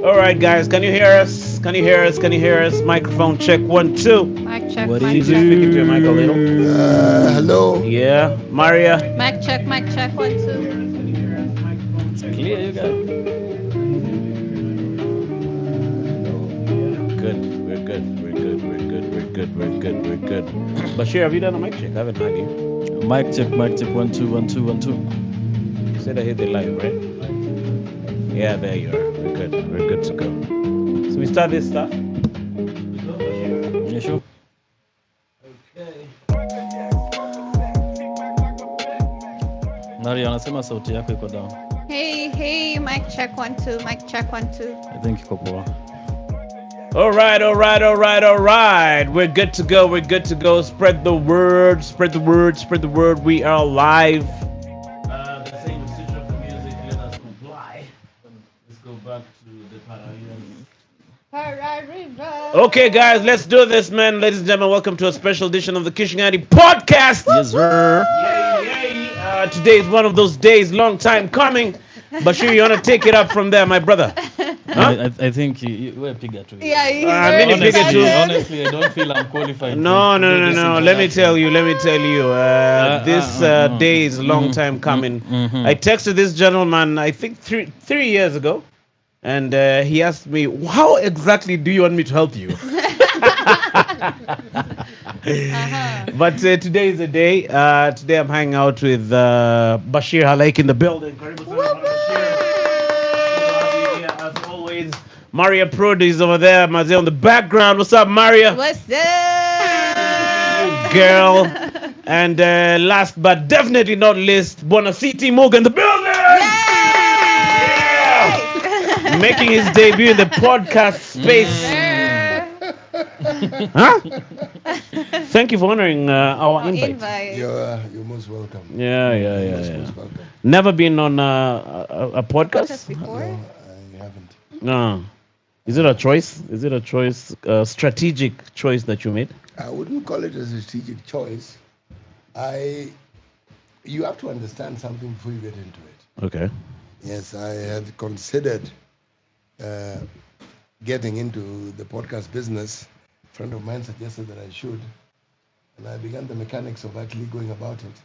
All right, guys, can you hear us? Can you hear us? Can you hear us? Microphone check 1 2. Mic check, What mic is Easy, check. speaking to your mic a little. Hello. Yeah, Maria. Mic check, 1 2. It's clear, you guys? Good, we're good. good. We're good. We're good. Bashir, have you done a mic check? I haven't heard you. Mic check, 1 2 1 2 1 2. You said I hit the live, right? Yeah, there you are. We're good. We're good to go. So we start this stuff. Yeah, sure. Okay. Nari anasema sauti yako iko down. Hey, mic check 1 2, mic check 1 2. I think iko poa. All right. We're good to go. We're good to go. Spread the word. We are live. The same decision of the music. Let us comply. Let's go back to the Pararians. Okay, guys, let's do this, man. Ladies and gentlemen, welcome to a special edition of the Kenyatta podcast. Yes, sir. Yay. Today is one of those days, long time coming. Bashir, you want to take it up from there, my brother? Huh? I think you were bigger too. Yeah, he's many very bigger too. excited. Honestly, I don't feel I'm qualified. No. to do this Let me tell introduction. you. This day is a long time coming. I texted this gentleman, I think three years ago, and he asked me, "How exactly do you want me to help you?" But today is the day. Today I'm hanging out with Bashir Halaik in the building. Karibu sana, Bashir. As always, Maria Prodi is over there. Mazé on the background. What's up, Maria? What's up? Girl. And last but definitely not least, Bonaciti Muga in the building. Yeah. Making his debut in the podcast space. Huh? Thank you for honoring our invite. You're most welcome. Yeah. Most welcome. Never been on a podcast? Podcast before? No, I haven't. No. Is it a choice? Is it a choice, strategic choice that you made? I wouldn't call it a strategic choice. You have to understand something before you get into it. Okay. Yes, I had considered getting into the podcast business. A friend of mine suggested that I should, and I began the mechanics of actually going about it.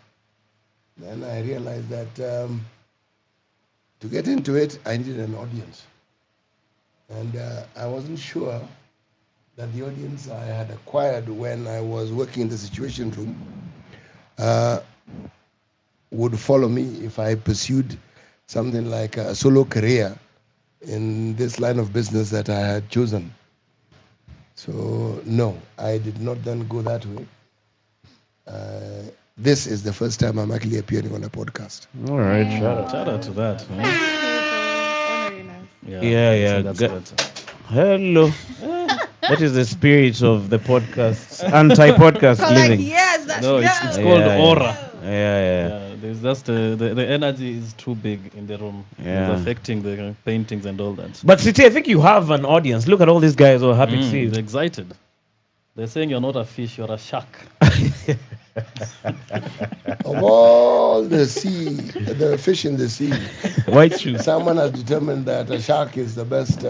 Then I realized that to get into it, I needed an audience. And I wasn't sure that the audience I had acquired when I was working in the Situation Room would follow me if I pursued something like a solo career in this line of business that I had chosen. So no, I did not then go that way. This is the first time I'm actually appearing on a podcast. All right. Shout out to that. Honoring us. Yeah, That's good. better. Hello. That is the spirit of the podcast, anti-podcast Like, living. yes, that's No, it's yeah. called Yeah. aura. Yeah. There's just the energy is too big in the room. Yeah. It's affecting the paintings and all that. But City, I think you have an audience. Look at all these guys who are happy to see you. They're excited. They're saying you're not a fish, you're a shark. Of all the fish in the sea, White shoes. someone has determined that a shark is the best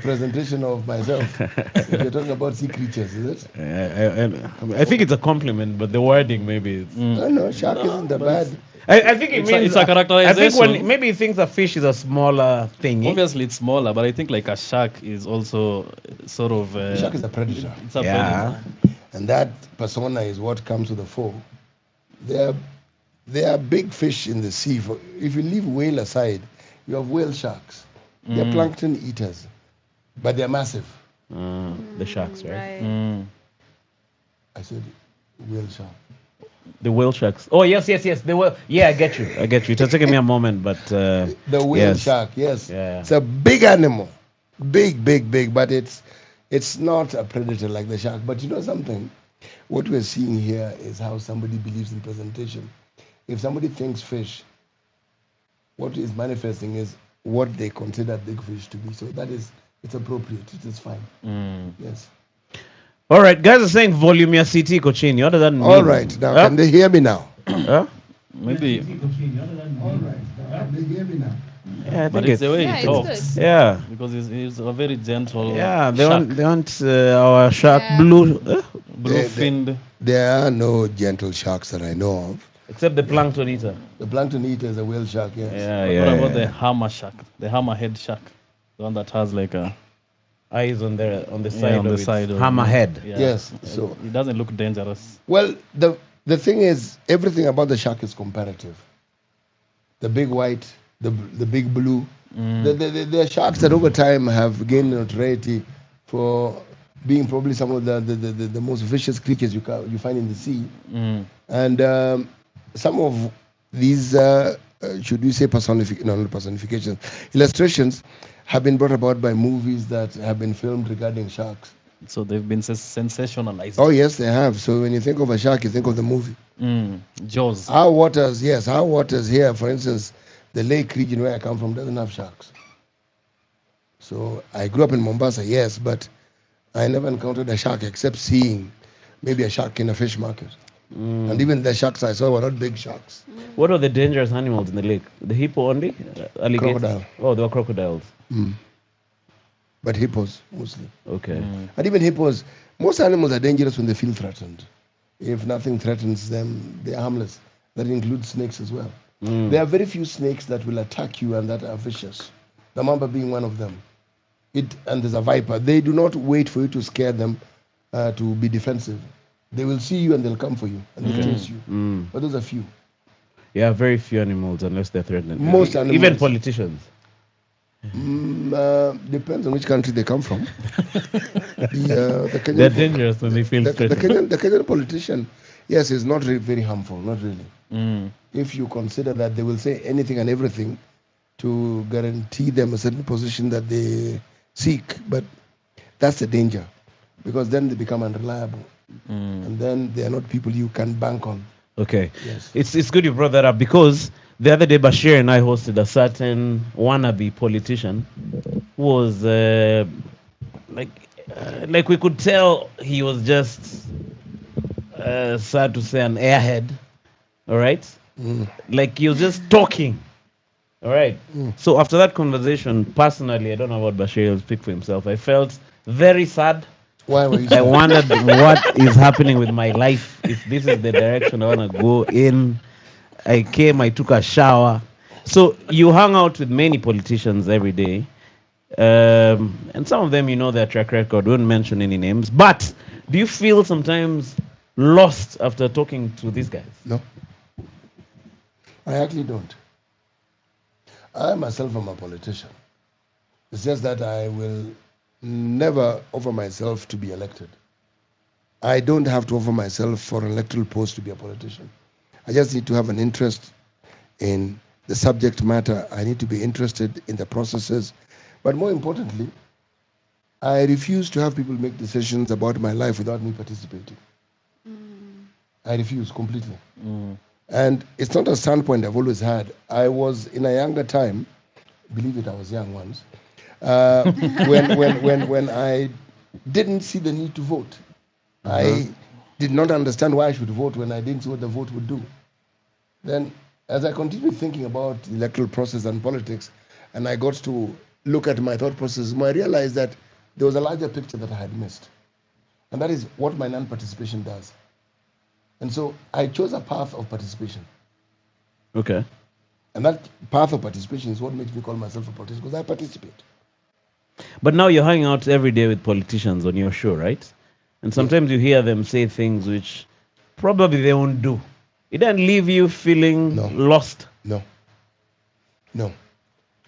presentation of myself. If you're talking about sea creatures, is it? I think it's a compliment, but the wording maybe. No, shark isn't that bad. I think it means It's a characterization. I think when maybe he thinks a fish is a smaller thing. Obviously, it's smaller, but I think like a shark is also sort of. Shark is a predator. It's a Yeah. predator. And that persona is what comes to the fore. There are big fish in the sea. If you leave whale aside, you have whale sharks. They're plankton eaters, but they're massive. The sharks, right? I said whale shark. The whale sharks. Oh yes. The whale. Yeah, I get you. It has taken me a moment, but The whale yes. shark, yes. Yeah. It's a big animal. Big, but it's not a predator like the shark. But you know something? What we're seeing here is how somebody believes in presentation. If somebody thinks fish, what is manifesting is what they consider big fish to be. So it's appropriate. It is fine. Yes. All right, guys are saying volume ya CT Kochini. What does that mean? All right. Now, can they hear me now? Huh? Maybe. All right. Can they hear me now? Yeah, I But think it's the way Yeah, he it's talks. good. Yeah. Because he's a very gentle. Yeah, they shark. want our shark Yeah. blue, Blue-finned. There are no gentle sharks that I know of. except the plankton eater. The plankton eater is a whale shark, yes. Yeah, What yeah. about the hammer shark? The hammerhead shark? The one that has like a eyes on the Yeah, side on of the its side of hammerhead. Yeah. Yes, so- it doesn't look dangerous. Well, the thing is, everything about the shark is comparative. The big white, the big blue. The sharks that over time have gained notoriety for being probably some of the most vicious creatures you find in the sea. And some of these, should we say not personifications, illustrations have been brought about by movies that have been filmed regarding sharks. So they've been sensationalized. Oh, yes, they have. So when you think of a shark, you think of the movie. Jaws. Our waters here, for instance, the lake region where I come from doesn't have sharks. So I grew up in Mombasa, yes, but I never encountered a shark except seeing maybe a shark in a fish market. And even the sharks I saw were not big sharks. What are the dangerous animals in the lake? The hippo only? Alligators? Crocodile. Oh, there were crocodiles. But hippos mostly. Okay. And even hippos, most animals are dangerous when they feel threatened. If nothing threatens them, they are harmless. That includes snakes as well. There are very few snakes that will attack you and that are vicious. The mamba being one of them. And there's a viper. They do not wait for you to scare them to be defensive. They will see you and they'll come for you and they'll chase you. But those are few. Yeah, very few animals unless they're threatened. Most animals. Even politicians. Depends on which country they come from. The Kenyan, They're dangerous when they feel the threatened. Kenyan politician, yes, is not very harmful, not really. If you consider that they will say anything and everything to guarantee them a certain position that they seek, but that's the danger, because then they become unreliable, and then they are not people you can bank on. Okay. Yes. It's good you brought that up because the other day Bashir and I hosted a certain wannabe politician who was like we could tell he was just sad to say an airhead. All right? Like he was just talking. All right. So after that conversation, personally, I don't know about Bashir, he'll speak for himself. I felt very sad. Why were you I saying? wondered what is happening with my life, if this is the direction I want to go in. I came, I took a shower. So you hang out with many politicians every day. And some of them, you know their track record, won't mention any names. But do you feel sometimes lost after talking to these guys? No, I actually don't. I myself am a politician. It's just that I will never offer myself to be elected. I don't have to offer myself for an electoral post to be a politician. I just need to have an interest in the subject matter. I need to be interested in the processes. But more importantly, I refuse to have people make decisions about my life without me participating. I refuse completely. And it's not a standpoint I've always had. I was in a younger time, believe it, I was young once, when I didn't see the need to vote. I did not understand why I should vote when I didn't see what the vote would do. Then, as I continued thinking about the electoral process and politics, and I got to look at my thought process, I realized that there was a larger picture that I had missed. And that is what my non-participation does. And so I chose a path of participation. Okay. And that path of participation is what makes me call myself a politician, because I participate. But now you're hanging out every day with politicians on your show, right? And sometimes you hear them say things which probably they won't do. It doesn't leave you feeling No. lost. No. No.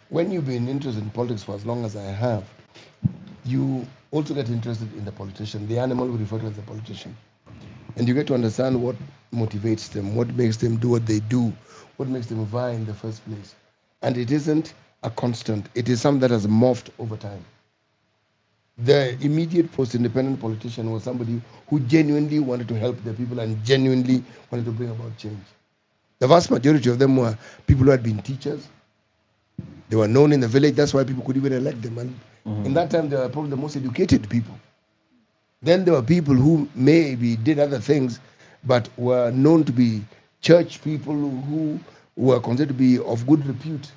When you've been interested in politics for as long as I have, you also get interested in the politician, the animal we refer to as the politician. And you get to understand what motivates them, what makes them do what they do, what makes them vie in the first place. And it isn't a constant. It is something that has morphed over time. The immediate post-independent politician was somebody who genuinely wanted to help the people and genuinely wanted to bring about change. The vast majority of them were people who had been teachers. They were known in the village. That's why people could even elect them. And in that time, they were probably the most educated people. Then there were people who maybe did other things, but were known to be church people who were considered to be of good repute.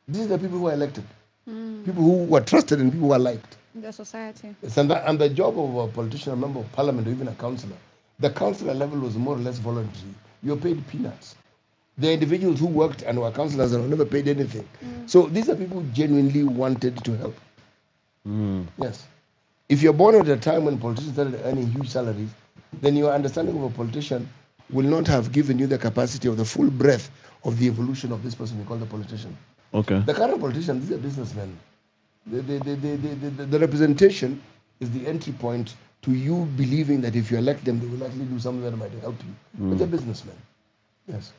These are the people who were elected. People who were trusted and people who were liked. The society. Yes, and the job of a politician, a member of parliament, or even a councillor, the councillor level was more or less voluntary. You were paid peanuts. The individuals who worked and were councillors and were never paid anything. So these are people who genuinely wanted to help. Yes. if you're born at a time when politicians started earning huge salaries, then your understanding of a politician will not have given you the capacity of the full breadth of the evolution of this person we call the politician. Okay. The current politician, these are businessmen. The representation is the entry point to you believing that if you elect them, they will actually do something that might help you. But they're businessmen. Yes.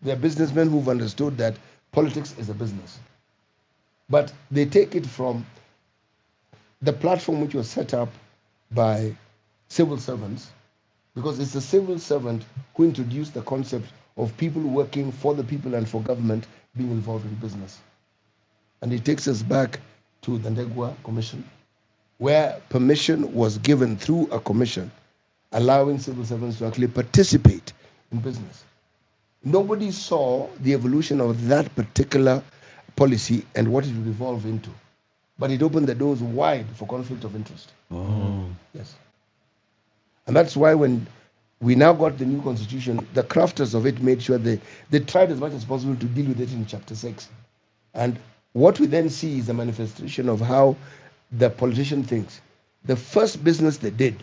They're businessmen who've understood that politics is a business. But they take it from the platform which was set up by civil servants, because it's the civil servant who introduced the concept of people working for the people and for government being involved in business. And it takes us back to the Ndegwa Commission, where permission was given through a commission allowing civil servants to actually participate in business. Nobody saw the evolution of that particular policy and what it would evolve into, but it opened the doors wide for conflict of interest. Oh. Yes. And that's why when we now got the new constitution, the crafters of it made sure they tried as much as possible to deal with it in chapter 6. And what we then see is a manifestation of how the politician thinks. The first business they did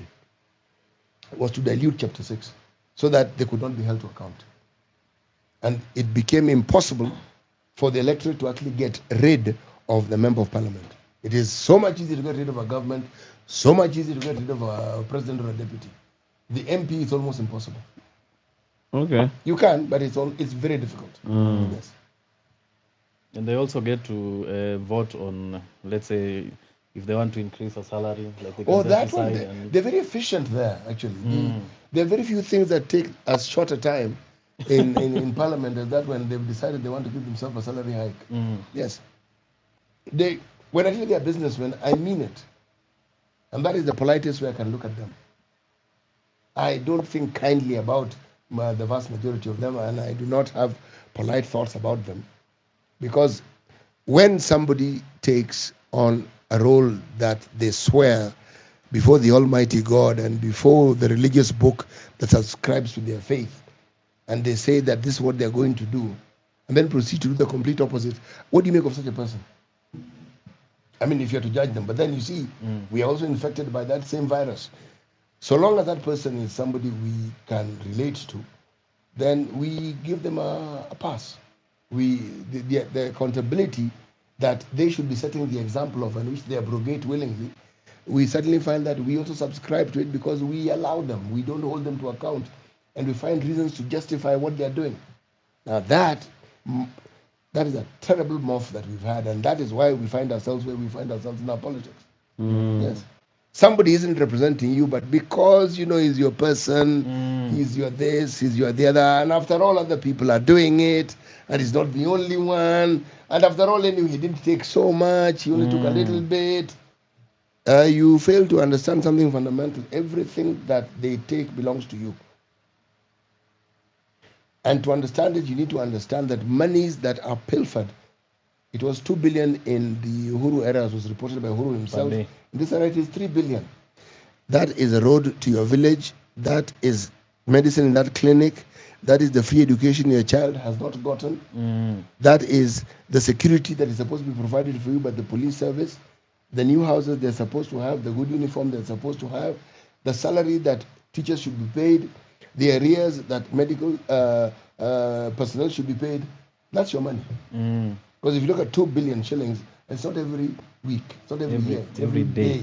was to dilute chapter 6 so that they could not be held to account. And it became impossible for the electorate to actually get rid of the member of parliament. It is so much easier to get rid of a government, so much easier to get rid of a president or a deputy. The MP is almost impossible. Okay. You can, but it's very difficult. Yes. And they also get to vote on, let's say, if they want to increase a salary, like they can just That one, decide. And they're very efficient there, actually. There are very few things that take as short a time in Parliament as that when they've decided they want to give themselves a salary hike. Yes. When I tell you they're businessmen, I mean it. And that is the politest way I can look at them. I don't think kindly about the vast majority of them, and I do not have polite thoughts about them. Because when somebody takes on a role that they swear before the Almighty God and before the religious book that subscribes to their faith, and they say that this is what they're going to do, and then proceed to do the complete opposite, what do you make of such a person? I mean, if you're to judge them. But then you see, we are also infected by that same virus. So long as that person is somebody we can relate to, then we give them a pass. The accountability that they should be setting the example of and which they abrogate willingly, we certainly find that we also subscribe to it because we allow them. We don't hold them to account, and we find reasons to justify what they're doing. Now that is a terrible morph that we've had, and that is why we find ourselves where we find ourselves in our politics. Yes. Somebody isn't representing you, but because he's your person, he's your this, he's your the other, and after all, other people are doing it, and he's not the only one. And after all, anyway, he didn't take so much; he only took a little bit. You fail to understand something fundamental. Everything that they take belongs to you. And to understand it, you need to understand that monies that are pilfered, it was 2 billion in the Uhuru era, as was reported by Uhuru himself. In this era, it is 3 billion. That is a road to your village. That is medicine in that clinic. That is the free education your child has not gotten. That is the security that is supposed to be provided for you by the police service. The new houses they're supposed to have, the good uniform they're supposed to have, the salary that teachers should be paid, the arrears that medical personnel should be paid. That's your money. Because if you look at 2 billion shillings, it's not every week, it's not every year, it's every day.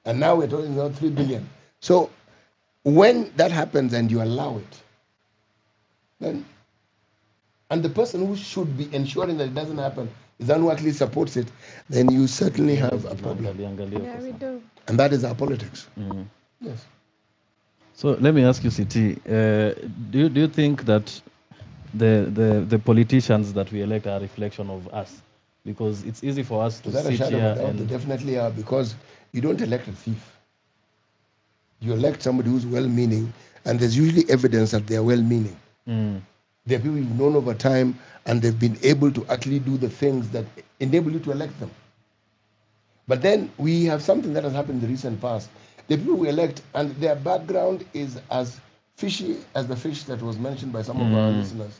And now we're talking about 3 billion. So when that happens and you allow it, then, and the person who should be ensuring that it doesn't happen is the one who actually supports it, then you certainly have a problem. Yeah, we do. And that is our politics. Yes. So let me ask you, CT, do you think that the politicians that we elect are a reflection of us? Because it's easy for us to Without a sit shadow here of a doubt, they and definitely are, because you don't elect a thief. You elect somebody who's well-meaning, and there's usually evidence that they are well-meaning. There are people you've known over time, and they've been able to actually do the things that enable you to elect them. But then we have something that has happened in the recent past. The people we elect, and their background is as fishy as the fish that was mentioned by some of our listeners.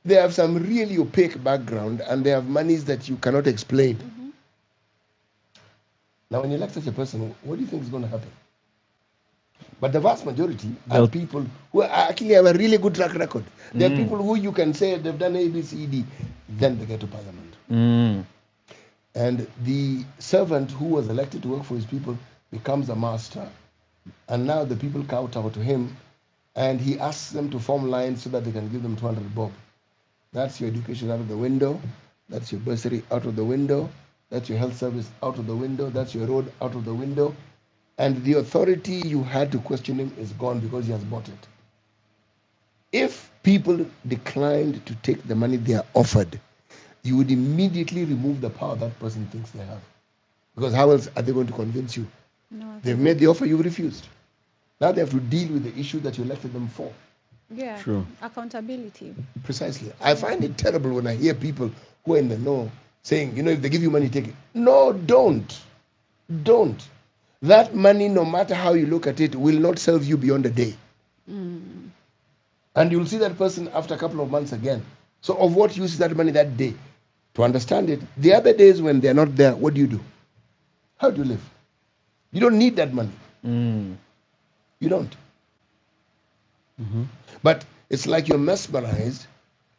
They have some really opaque background, and they have monies that you cannot explain. Now, when you elect such a person, what do you think is going to happen? But the vast majority are They'll, people who actually have a really good track record. They're mm, people who you can say they've done A, B, C, D, then they get to parliament. mm, And the servant who was elected to work for his people becomes a master. And now the people kowtow to him, and he asks them to form lines so that they can give them 200 bob. That's your education out of the window. That's your bursary out of the window. That's your health service out of the window. That's your road out of the window. And the authority you had to question him is gone because he has bought it. If people declined to take the money they are offered, you would immediately remove the power that person thinks they have. Because how else are they going to convince you? No, They've made the offer, you've refused. Now they have to deal with the issue that you elected them for. yeah, true. accountability. Precisely. I find it terrible when I hear people who are in the know saying, if they give you money, take it. No, don't. Don't. That money, no matter how you look at it, will not serve you beyond a day. And you'll see that person after a couple of months again. So, of what use is that money that day? To understand it, the other days when they're not there, what do? How do you live? You don't need that money. Mm, You don't. But it's like you're mesmerized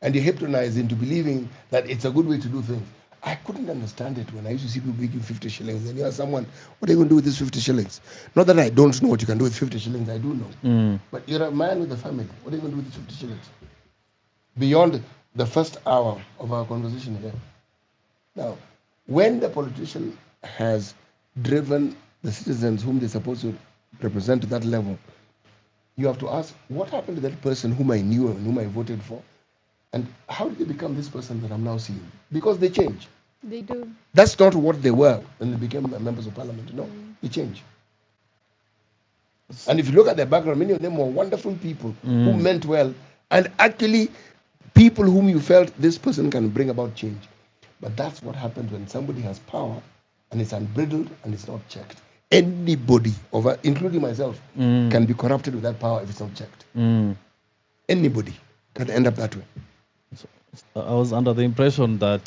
and you're hypnotized into believing that it's a good way to do things. I couldn't understand it when I used to see people making 50 shillings. And you ask someone, what are you going to do with this 50 shillings? Not that I don't know what you can do with 50 shillings, I do know. But you're a man with a family. What are you going to do with this 50 shillings? Beyond the first hour of our conversation here. Now, when the politician has driven the citizens whom they're supposed to represent to that level, you have to ask, what happened to that person whom I knew and whom I voted for? And how did they become this person that I'm now seeing? Because they change. They do. That's not what they were when they became members of parliament. No, they change. And if you look at their background, many of them were wonderful people who meant well, and actually people whom you felt this person can bring about change. But that's what happens when somebody has power and it's unbridled and it's not checked. Anybody, including myself, can be corrupted with that power if it's not checked. Anybody can end up that way. I was under the impression that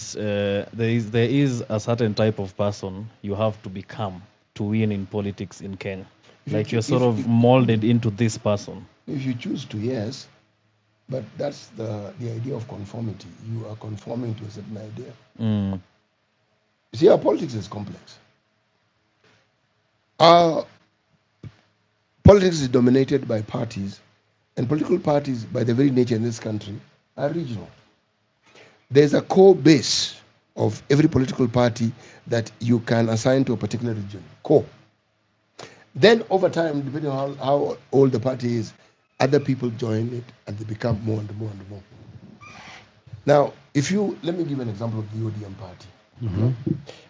there is a certain type of person you have to become to win in politics in Kenya. Like you're sort of molded into this person. If you choose to, yes. But that's the idea of conformity. You are conforming to a certain idea. You see, our politics is complex. Our politics is dominated by parties, and political parties, by their very nature in this country, are regional. There's a core base of every political party that you can assign to a particular region. Core. Then, over time, depending on how old the party is, other people join it and they become more and more and more. Now, let me give an example of the ODM party.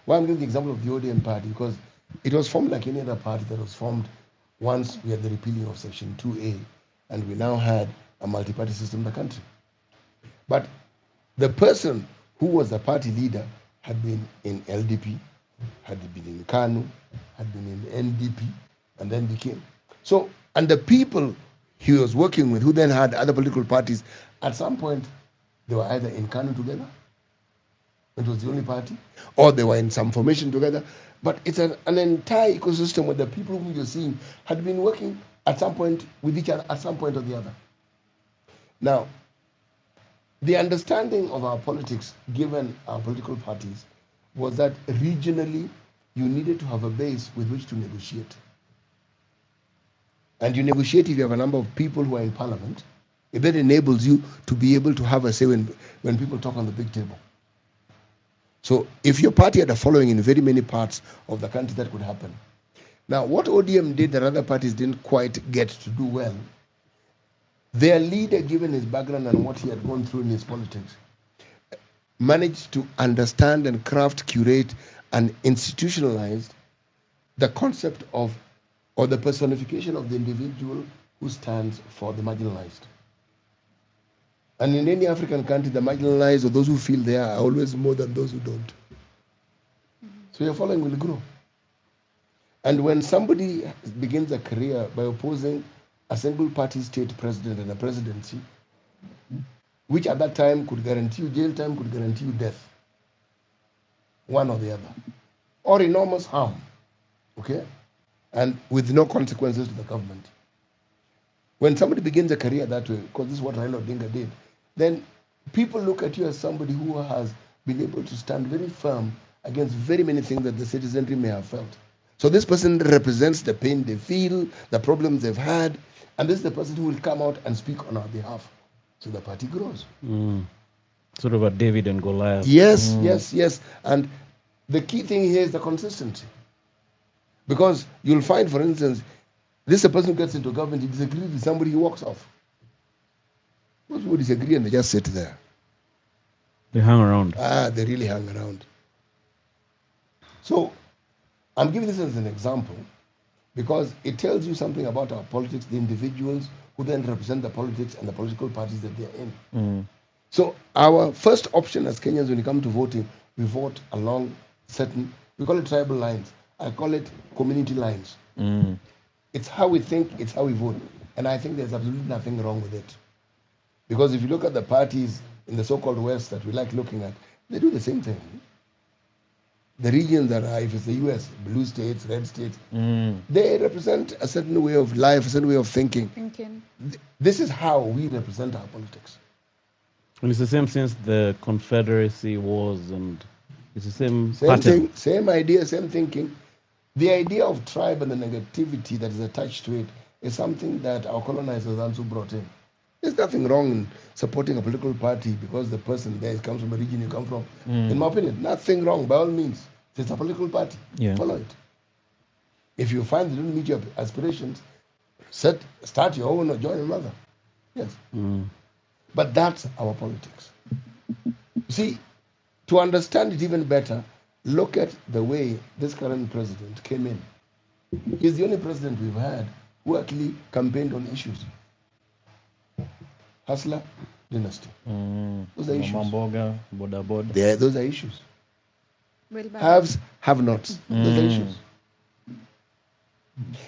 Why I'm giving the example of the ODM party, because it was formed like any other party that was formed once we had the repealing of Section 2A and we now had a multi-party system in the country. But the person who was the party leader had been in LDP, had been in KANU, had been in NDP, and then became. So, and the people he was working with, who then had other political parties, at some point, they were either in KANU together, it was the only party, or they were in some formation together. But it's an entire ecosystem where the people who you're seeing had been working at some point with each other, at some point or the other. Now, the understanding of our politics, given our political parties, was that regionally you needed to have a base with which to negotiate. And you negotiate if you have a number of people who are in parliament. It then enables you to be able to have a say when people talk on the big table. So if your party had a following in very many parts of the country, that could happen. Now, what ODM did that other parties didn't quite get to do well, their leader, given his background and what he had gone through in his politics, managed to understand and craft, curate, and institutionalize the concept of, or the personification of the individual who stands for the marginalized. And in any African country, the marginalized or those who feel they are always more than those who don't. So your following will grow. And when somebody begins a career by opposing a single party state president and a presidency, which at that time could guarantee you jail time, could guarantee you death, one or the other, or enormous harm, okay, and with no consequences to the government. When somebody begins a career that way, because this is what Raila Odinga did, then people look at you as somebody who has been able to stand very firm against very many things that the citizenry may have felt. So this person represents the pain they feel, the problems they've had, and this is the person who will come out and speak on our behalf. So the party grows. Sort of a David and Goliath. Yes, yes, yes. And the key thing here is the consistency. Because you'll find, for instance, this is a person who gets into government, he disagrees with somebody, he walks off. Most people disagree and they just sit there. They hang around. They really hang around. So I'm giving this as an example because it tells you something about our politics, the individuals who then represent the politics and the political parties that they're in. So our first option as Kenyans when it comes to voting, we vote along certain, we call it tribal lines. I call it community lines. It's how we think, it's how we vote. And I think there's absolutely nothing wrong with it. Because if you look at the parties in the so-called West that we like looking at, they do the same thing. The regions that are, if it's the US, blue states, red states, they represent a certain way of life, a certain way of thinking. This is how we represent our politics. And it's the same since the Confederacy wars, and it's the same pattern. thing, same idea, same thinking. The idea of tribe and the negativity that is attached to it is something that our colonizers also brought in. There's nothing wrong in supporting a political party because the person there comes from a region you come from. In my opinion, nothing wrong by all means. It's a political party. Follow it. If you find they don't meet your aspirations, start your own or join another. Yes. But that's our politics. See, to understand it even better, look at the way this current president came in. He's the only president we've had who actually campaigned on issues. Hustler dynasty. Those are issues. Mamboga, boda boda. Those are issues. Haves, have nots. Those are issues.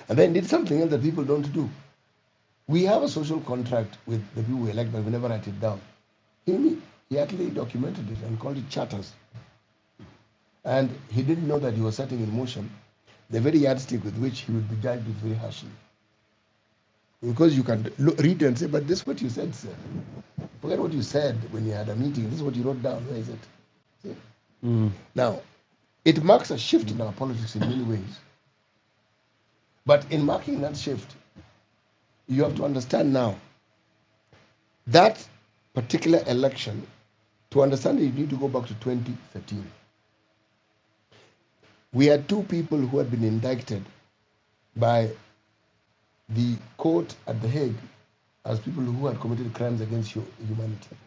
And then did something else that people don't do. We have a social contract with the people we elect, but we never write it down. He actually documented it and called it charters. And he didn't know that he was setting in motion the very yardstick with which he would be judged with very harshly. Because you can read and say, but this is what you said, sir. Forget what you said when you had a meeting. This is what you wrote down. Where is it? See? Now, it marks a shift in our politics in many ways. But in marking that shift, you have to understand now that particular election, to understand it, you need to go back to 2013. We had two people who had been indicted by the court at The Hague as people who had committed crimes against humanity.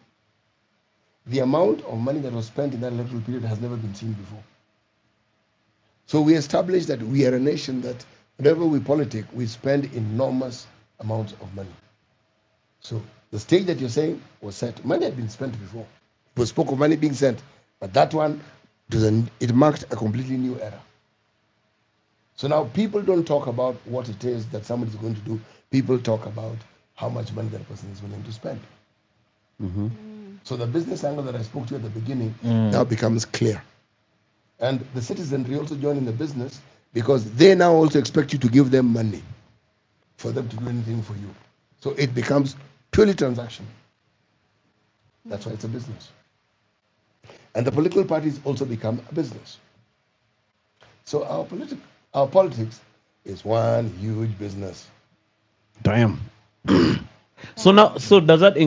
The amount of money that was spent in that electoral period has never been seen before. So we established that we are a nation that whenever we politic, we spend enormous amounts of money. So the stage that you're saying was set. Money had been spent before. We spoke of money being sent, but that one, it marked a completely new era. So now people don't talk about what it is that somebody is going to do. People talk about how much money that person is willing to spend. So the business angle that I spoke to at the beginning now becomes clear. And the citizenry also join in the business because they now also expect you to give them money for them to do anything for you. So it becomes purely transactional. That's why it's a business. And the political parties also become a business. So our politics is one huge business. Damn. So does that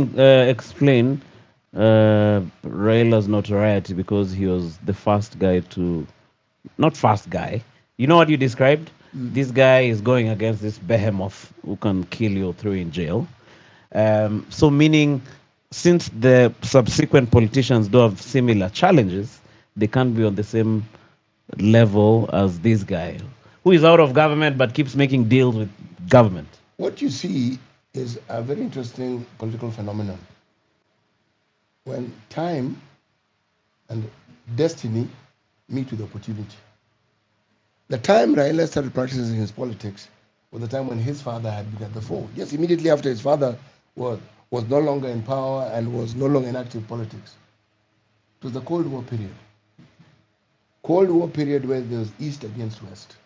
explain Raila's notoriety, because he was the first guy to, not first guy. You know what you described? This guy is going against this behemoth who can kill you or throw you in jail. So meaning, since the subsequent politicians do have similar challenges, they can't be on the same level as this guy, who is out of government but keeps making deals with government. What you see is a very interesting political phenomenon. When time and destiny meet with opportunity. The time Raila started practicing his politics was the time when his father had been at the fore. Yes, immediately after his father was no longer in power and was no longer in active politics. It was the Cold War period. Cold War period where there was East against West.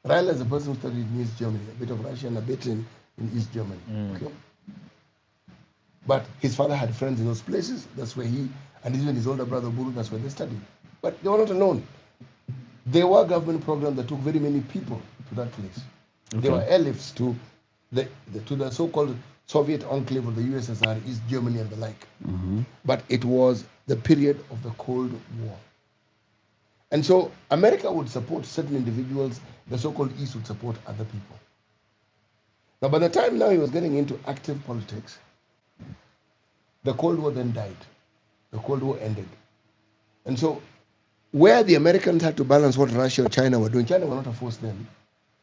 Riley is a person who studied in East Germany, a bit of Russian, a bit in East Germany. Okay. But his father had friends in those places. That's where he, and even his older brother Buru, that's where they studied. But they were not alone. There were government programs that took very many people to that place. There were airlifts to the so-called Soviet enclave of the USSR, East Germany and the like. But it was the period of the Cold War. And so America would support certain individuals, the so-called East would support other people. Now, by the time now he was getting into active politics, the Cold War then died. The Cold War ended. And so where the Americans had to balance what Russia or China were doing, China were not a force then.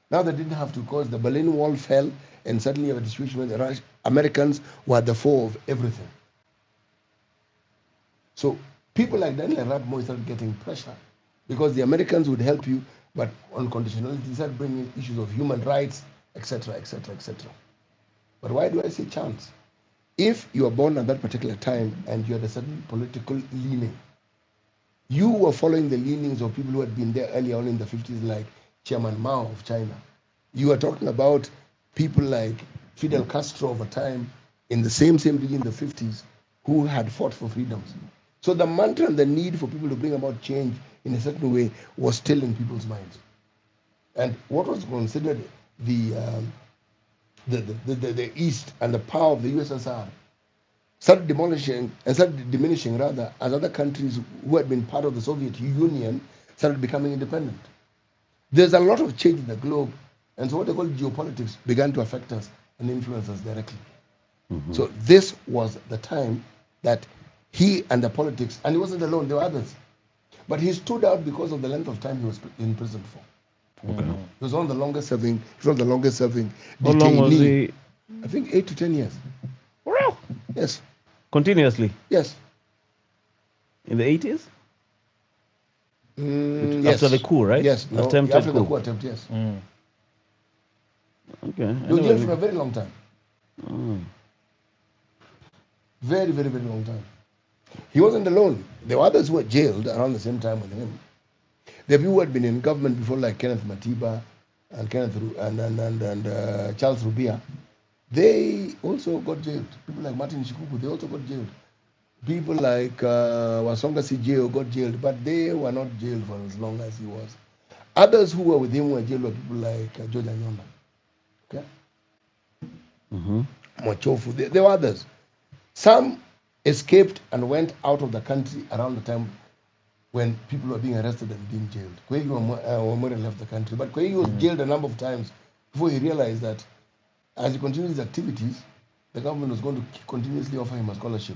Now they didn't have to, because the Berlin Wall fell, and suddenly you have a situation where the Americans were at the fore of everything. So people like Daniel Arap Moi started getting pressure because the Americans would help you, but on conditionality, they started bringing issues of human rights, etc., etc., etc. But why do I say chance? If you are born at that particular time and you had a certain political leaning, you were following the leanings of people who had been there earlier on in the 50s, like Chairman Mao of China. You are talking about people like Fidel Castro over time in the same region in the 50s who had fought for freedoms. So the mantra and the need for people to bring about change in a certain way was still in people's minds. And what was considered the East and the power of the USSR started diminishing rather, as other countries who had been part of the Soviet Union started becoming independent. There's a lot of change in the globe, and so what they call geopolitics began to affect us and influence us directly. So this was the time that he and the politics, and he wasn't alone, there were others, but he stood out because of the length of time he was in prison for. Okay. He was one of the longest serving, How long was detainee. he? I think 8 to 10 years. For real? Yes, Continuously yes. in the 80s? Yes. After the coup, right? Yes, no, Attempted after the coup. coup attempt, yes. Okay. I He was know jailed it. for a very long time. Very, very, very long time. He wasn't alone. There were others who were jailed around the same time with him. There are people who had been in government before, like Kenneth Matiba and Charles Rubia. They also got jailed. People like Martin Shikuku, they also got jailed. People like Wasonga Sijeo got jailed, but they were not jailed for as long as he was. Others who were with him were jailed were people like George Anyonda. Okay? Mochofu. There were others. Some escaped and went out of the country around the time when people were being arrested and being jailed. Kwegi Wamwere left the country, but Kwegi was jailed a number of times before he realized that as he continued his activities, the government was going to continuously offer him a scholarship.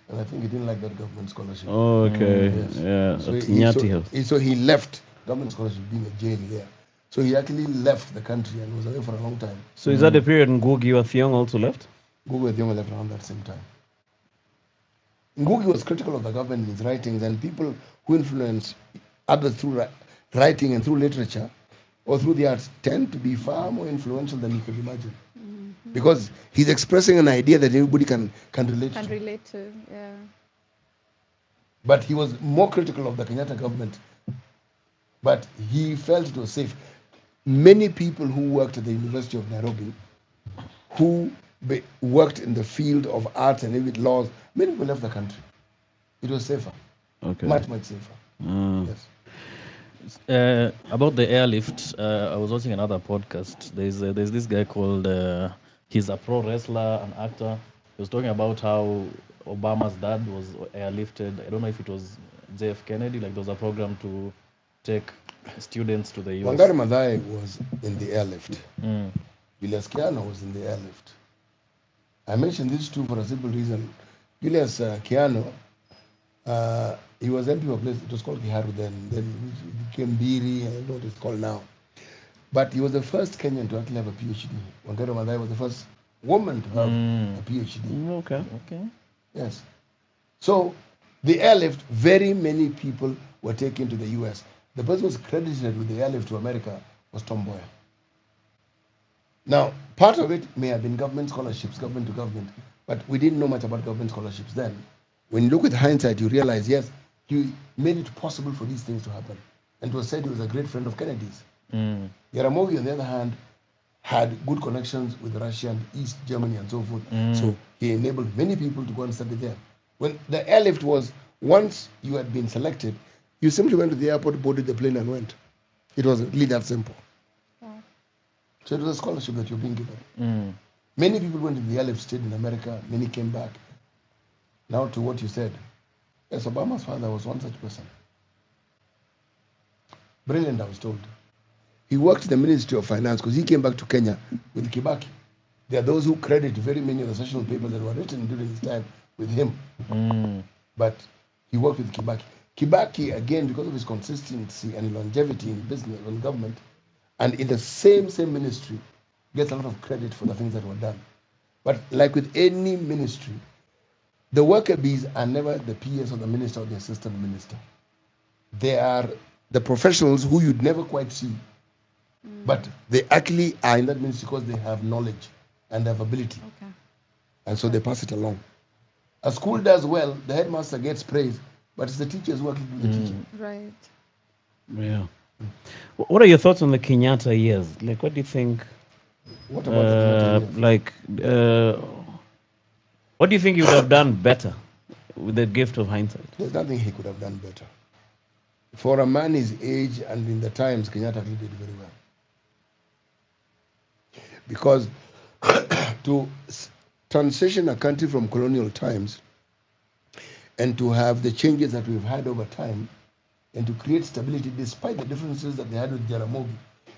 And I think he didn't like that government scholarship. Okay. Yes. Yeah. So At he, Nyati House. so he left government scholarship being a jail there. So he actually left the country and was away for a long time. So is that the period Ngugi wa Thiong also left? Ngugi wa Thiong'o left around that same time. Ngugi was critical of the government in his writings, and people who influence others through writing and through literature or through the arts tend to be far more influential than you could imagine. Because he's expressing an idea that everybody can relate Can to. relate to, yeah. But he was more critical of the Kenyatta government. But he felt it was safe. Many people who worked at the University of Nairobi, who worked in the field of arts and even laws, many people left the country. It was safer. Okay. Much, much safer. Yes. About the airlift, I was watching another podcast. There's this guy called, he's a pro wrestler, an actor. He was talking about how Obama's dad was airlifted. I don't know if it was JF Kennedy, like there was a program to take students to the US. Wangari Maathai was in the airlift. Julius Kiano was in the airlift. I mentioned these two for a simple reason. Julius Kiano, he was MP of a place, it was called Kiharu then it became Biri, I don't know what it's called now. But he was the first Kenyan to actually have a PhD. Wangari Maathai was the first woman to have a PhD. Okay. Yes. So the airlift, very many people were taken to the US. The person who was credited with the airlift to America was Tom Mboya. Now, part of it may have been government scholarships, government to government, but we didn't know much about government scholarships then. When you look with hindsight, you realize, yes, he made it possible for these things to happen. And it was said he was a great friend of Kennedy's. Mm. Jaramogi, on the other hand, had good connections with Russia and East Germany and so forth. So he enabled many people to go and study there. When the airlift was, once you had been selected, you simply went to the airport, boarded the plane, and went. It was really that simple. Wow. So it was a scholarship that you're being given. Mm. Many people went to the airlift, stayed in America, many came back. Now to what you said. Yes, Obama's father was one such person. Brilliant, I was told. He worked in the Ministry of Finance because he came back to Kenya with Kibaki. There are those who credit very many of the sessional papers that were written during his time with him. But he worked with Kibaki. Kibaki, again, because of his consistency and longevity in business and government, and in the same ministry, gets a lot of credit for the things that were done. But like with any ministry, the worker bees are never the PS or the minister or the assistant minister. They are the professionals who you'd never quite see. But they actually are in that ministry because they have knowledge and have ability. Okay. And so they pass it along. A school does well, the headmaster gets praise, but it's the teachers who actually do the teaching. Right. Yeah. What are your thoughts on the Kenyatta years? Like, what do you think? What about the Kenyatta years? Like, what do you think you would have done better with the gift of hindsight? There's nothing he could have done better. For a man his age and in the times, Kenyatta actually did very well. Because to transition a country from colonial times and to have the changes that we've had over time and to create stability despite the differences that they had with Jaramogi.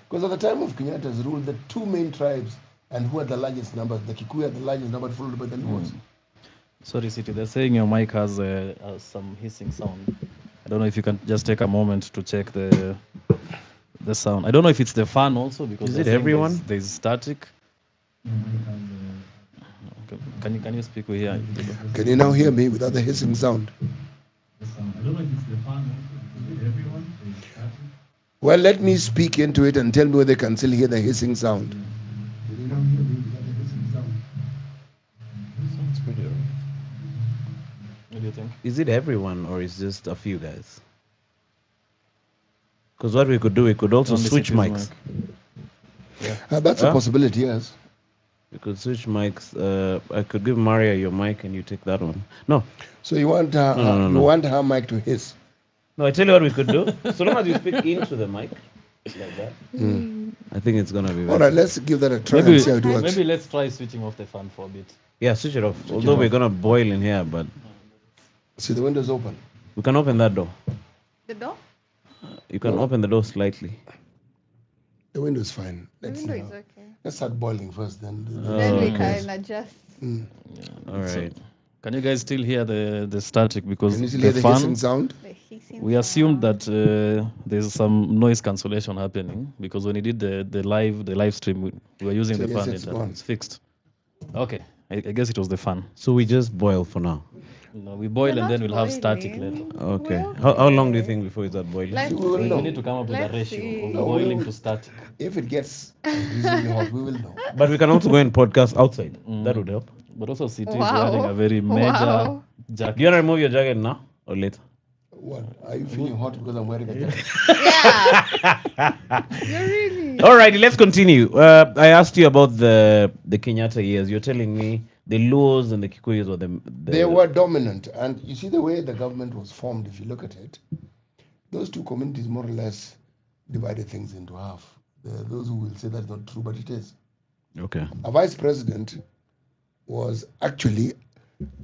Because at the time of Kenyatta's rule, the two main tribes and who had the largest numbers, the Kikuyu had the largest number, followed by the Luos. Sorry, City. They're saying your mic has some hissing sound. I don't know if you can just take a moment to check the sound. I don't know if it's the fan also because Is it everyone? There's static. Can you speak with here? Can you now hear me without the hissing sound? I don't know if it's the fan also. Is it everyone? Well, let me speak into it and tell me whether they can still hear the hissing sound. Sounds pretty alright. What do you think? Is it everyone or is just a few guys? Because what we could do, we could also Only switch City's mics. mic. That's a Huh? possibility, yes. We could switch mics. I could give Maria your mic and you take that one. No, So you want No. you want her mic to hiss. no. I tell you what we could do. So long as you speak into the mic, like that, I think it's gonna be better. All right, let's give that a try Maybe, and see how it works. maybe let's try switching off the fan for a bit. Yeah, switch it off. Although we're gonna boil in here, but See, the window's open. we can open that door. The door? You can open the door slightly. The window's fine. The Let's, window is okay. let's start boiling first, then. Then we okay. can adjust. All right. Can you guys still hear the static? Because Can you still hear the the hissing fan, sound? The hissing we assumed sound. that there's some noise cancellation happening because when we did the live stream, we were using So the yes, fan. it's gone. It's fixed. Okay, I guess it was the fan. So we just boil for now. No, we boil We're and then not we'll have static boiling. later. Okay. We're How long do you okay. think before it start boiling? Let's We will see. know. We need to come up with a Let's ratio see. of No, boiling we- to static. If it gets reasonably hot, we will know. But we can also go and podcast outside. That would help. But also, City is Wow. wearing a very major Wow. jacket. Do you wanna remove your jacket now or later? What? Are you feeling hot because I'm wearing a jacket? Yeah. You're really. All right, let's continue. I asked you about the Kenyatta years. You're telling me the Luos and the Kikuyus were the They were dominant. And you see the way the government was formed, if you look at it, those two communities more or less divided things into half. There are those who will say that's not true, but it is. Okay. A vice president was actually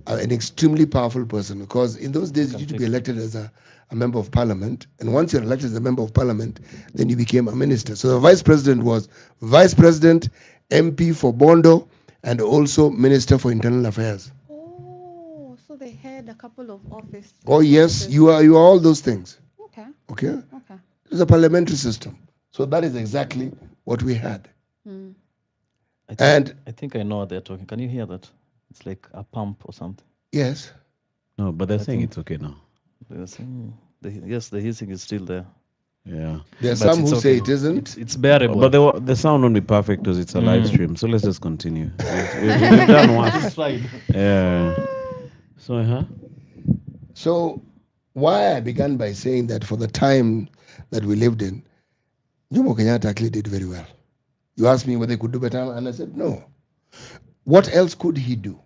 an extremely powerful person because in those days you used to be elected as a member of parliament, and once you're elected as a member of parliament, then you became a minister. So the vice president was vice president, MP for Bondo, and also minister for internal affairs. Oh, so they had a couple of offices. Oh yes, you are all those things. Okay. Okay, Okay. it's a parliamentary system. So that is exactly what we had. And I think I know what they're talking. Can you hear that? It's like a pump or something. yes, No, but they're saying it's okay now. They're saying yes, the hissing is still there. Yeah. there are But some it's who say okay. it isn't. It's bearable. But the sound won't be perfect because it's a live stream. So let's just continue. We've done one. it's fine. Yeah. So, So why I began by saying that for the time that we lived in, Jomo Kenyatta actually did very well. You asked me whether he could do better, and I said no. What else could he do?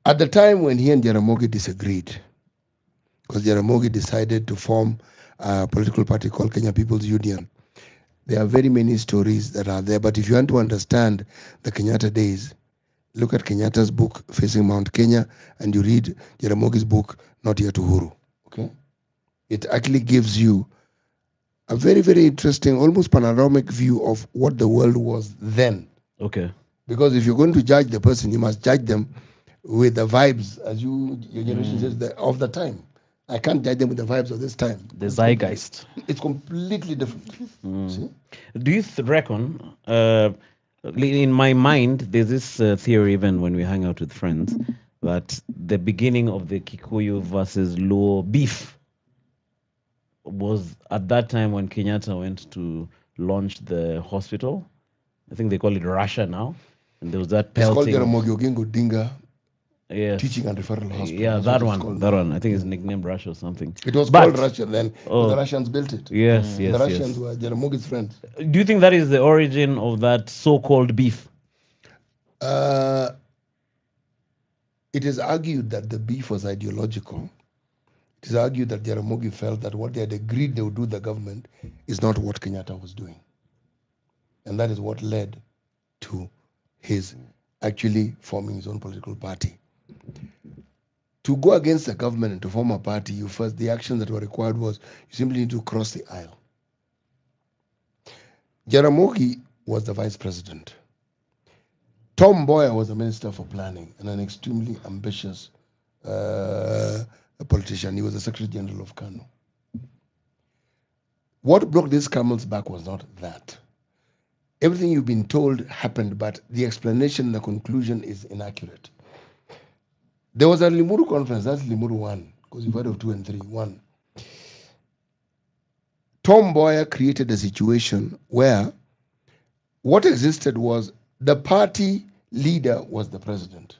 At the time when he and Jaramogi disagreed, because Jaramogi decided to form a political party called Kenya People's Union, there are very many stories that are there. But if you want to understand the Kenyatta days, look at Kenyatta's book, Facing Mount Kenya, and you read Jaramogi's book, Not Yet Uhuru. Okay? It actually gives you a very, very interesting, almost panoramic view of what the world was then. Okay. Because if you're going to judge the person, you must judge them with the vibes, as your generation says, of the time. I can't judge them with the vibes of this time. The zeitgeist. It's completely different. See? Do you reckon, in my mind, there's this theory, even when we hang out with friends, that the beginning of the Kikuyu versus Luo beef was at that time when Kenyatta went to launch the hospital. I think they call it Russia now. And there was that It's called pelting. Jaramogi Oginga Odinga Yes. Teaching and Referral Hospital. Yeah, That's that what it's one. called That now. one. I think it's nicknamed Russia or something. It was But- called Russia then. Oh. The Russians built it. Yes, The yes, Russians yes. were Jaramogi's friends. Do you think that is the origin of that so-called beef? It is argued that the beef was ideological. It is argued that Jaramogi felt that what they had agreed they would do the government is not what Kenyatta was doing. And that is what led to his actually forming his own political party. To go against the government and to form a party, the actions that were required was you simply need to cross the aisle. Jaramogi was the vice president. Tom Mboya was the minister for planning and an extremely ambitious politician. He was the secretary general of Kano. What broke this camel's back was not that. Everything you've been told happened, but the explanation, the conclusion is inaccurate. There was a Limuru conference, that's Limuru 1, because you've heard of 2 and 3. 1. Tom Mboya created a situation where what existed was the party leader was the president.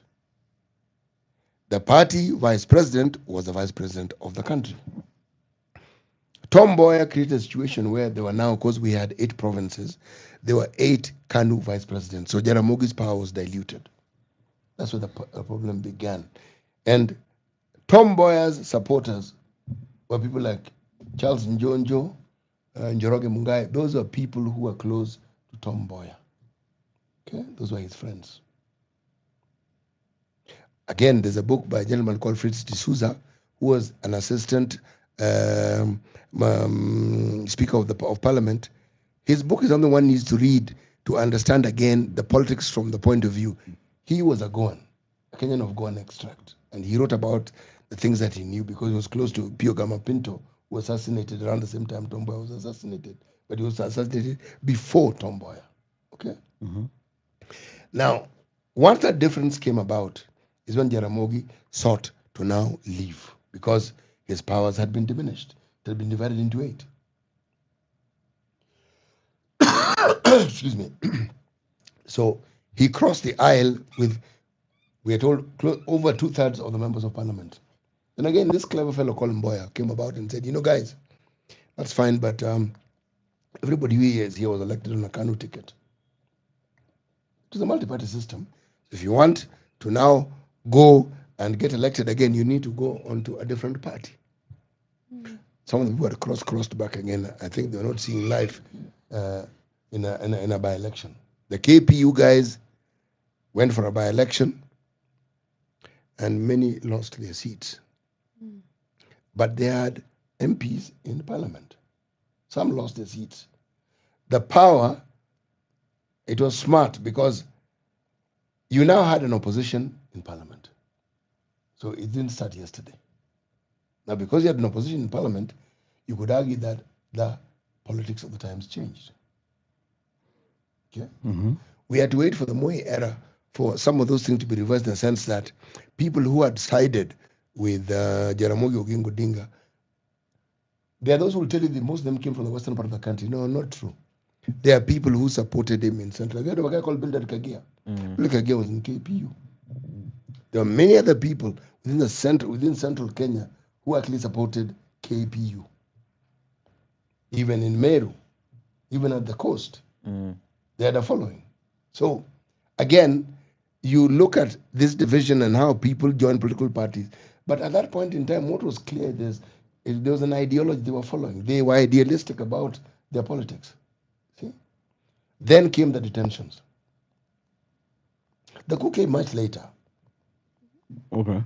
The party vice president was the vice president of the country. Tom Mboya created a situation where there were now, because we had 8 provinces, there were 8 KANU vice presidents. So Jaramogi's power was diluted. That's where the problem began. And Tom Mboya's supporters were people like Charles Njonjo, Njoroge Mungai. Those are people who were close to Tom Mboya. Okay, those were his friends. Again, there's a book by a gentleman called Fritz D'Souza, who was an assistant Speaker of Parliament. His book is something one needs to read to understand again the politics from the point of view. He was a Goan, a Kenyan of Goan extract, and he wrote about the things that he knew because he was close to Pio Gama Pinto, who was assassinated around the same time Tom Mboya was assassinated, but he was assassinated before Tom Mboya. Okay. Mm-hmm. Now, once that difference came about is when Jaramogi sought to now leave because his powers had been diminished. It had been divided into 8. Excuse me. So he crossed the aisle with, we are told, over 2/3 of the members of parliament. And again, this clever fellow called Mboya came about and said, guys, that's fine, but everybody who is here was elected on a KANU ticket. It was a multi-party system. If you want to now go and get elected again, you need to go onto a different party. Some of them who had crossed back again, I think they're not seeing life in a by-election. The KPU guys went for a by-election and many lost their seats. But they had MPs in parliament. Some lost their seats. The power, it was smart because you now had an opposition in parliament. So it didn't start yesterday. Now, because you had an opposition in parliament, you could argue that the politics of the times changed. Okay? Mm-hmm. We had to wait for the Moi era for some of those things to be reversed in the sense that people who had sided with Jaramogi Oginga Odinga, there are those who will tell you that most of them came from the western part of the country. No, not true. There are people who supported him in Central. We had a guy called Bildad Kagia. Bildad Kagia was in KPU. There are many other people within Central Kenya who actually supported KPU. even in Meru, even at the coast, they had a following. So again, you look at this division and how people join political parties. But at that point in time, what was clear is there was an ideology they were following. They were idealistic about their politics. See? Then came the detentions. The coup came much later. Okay.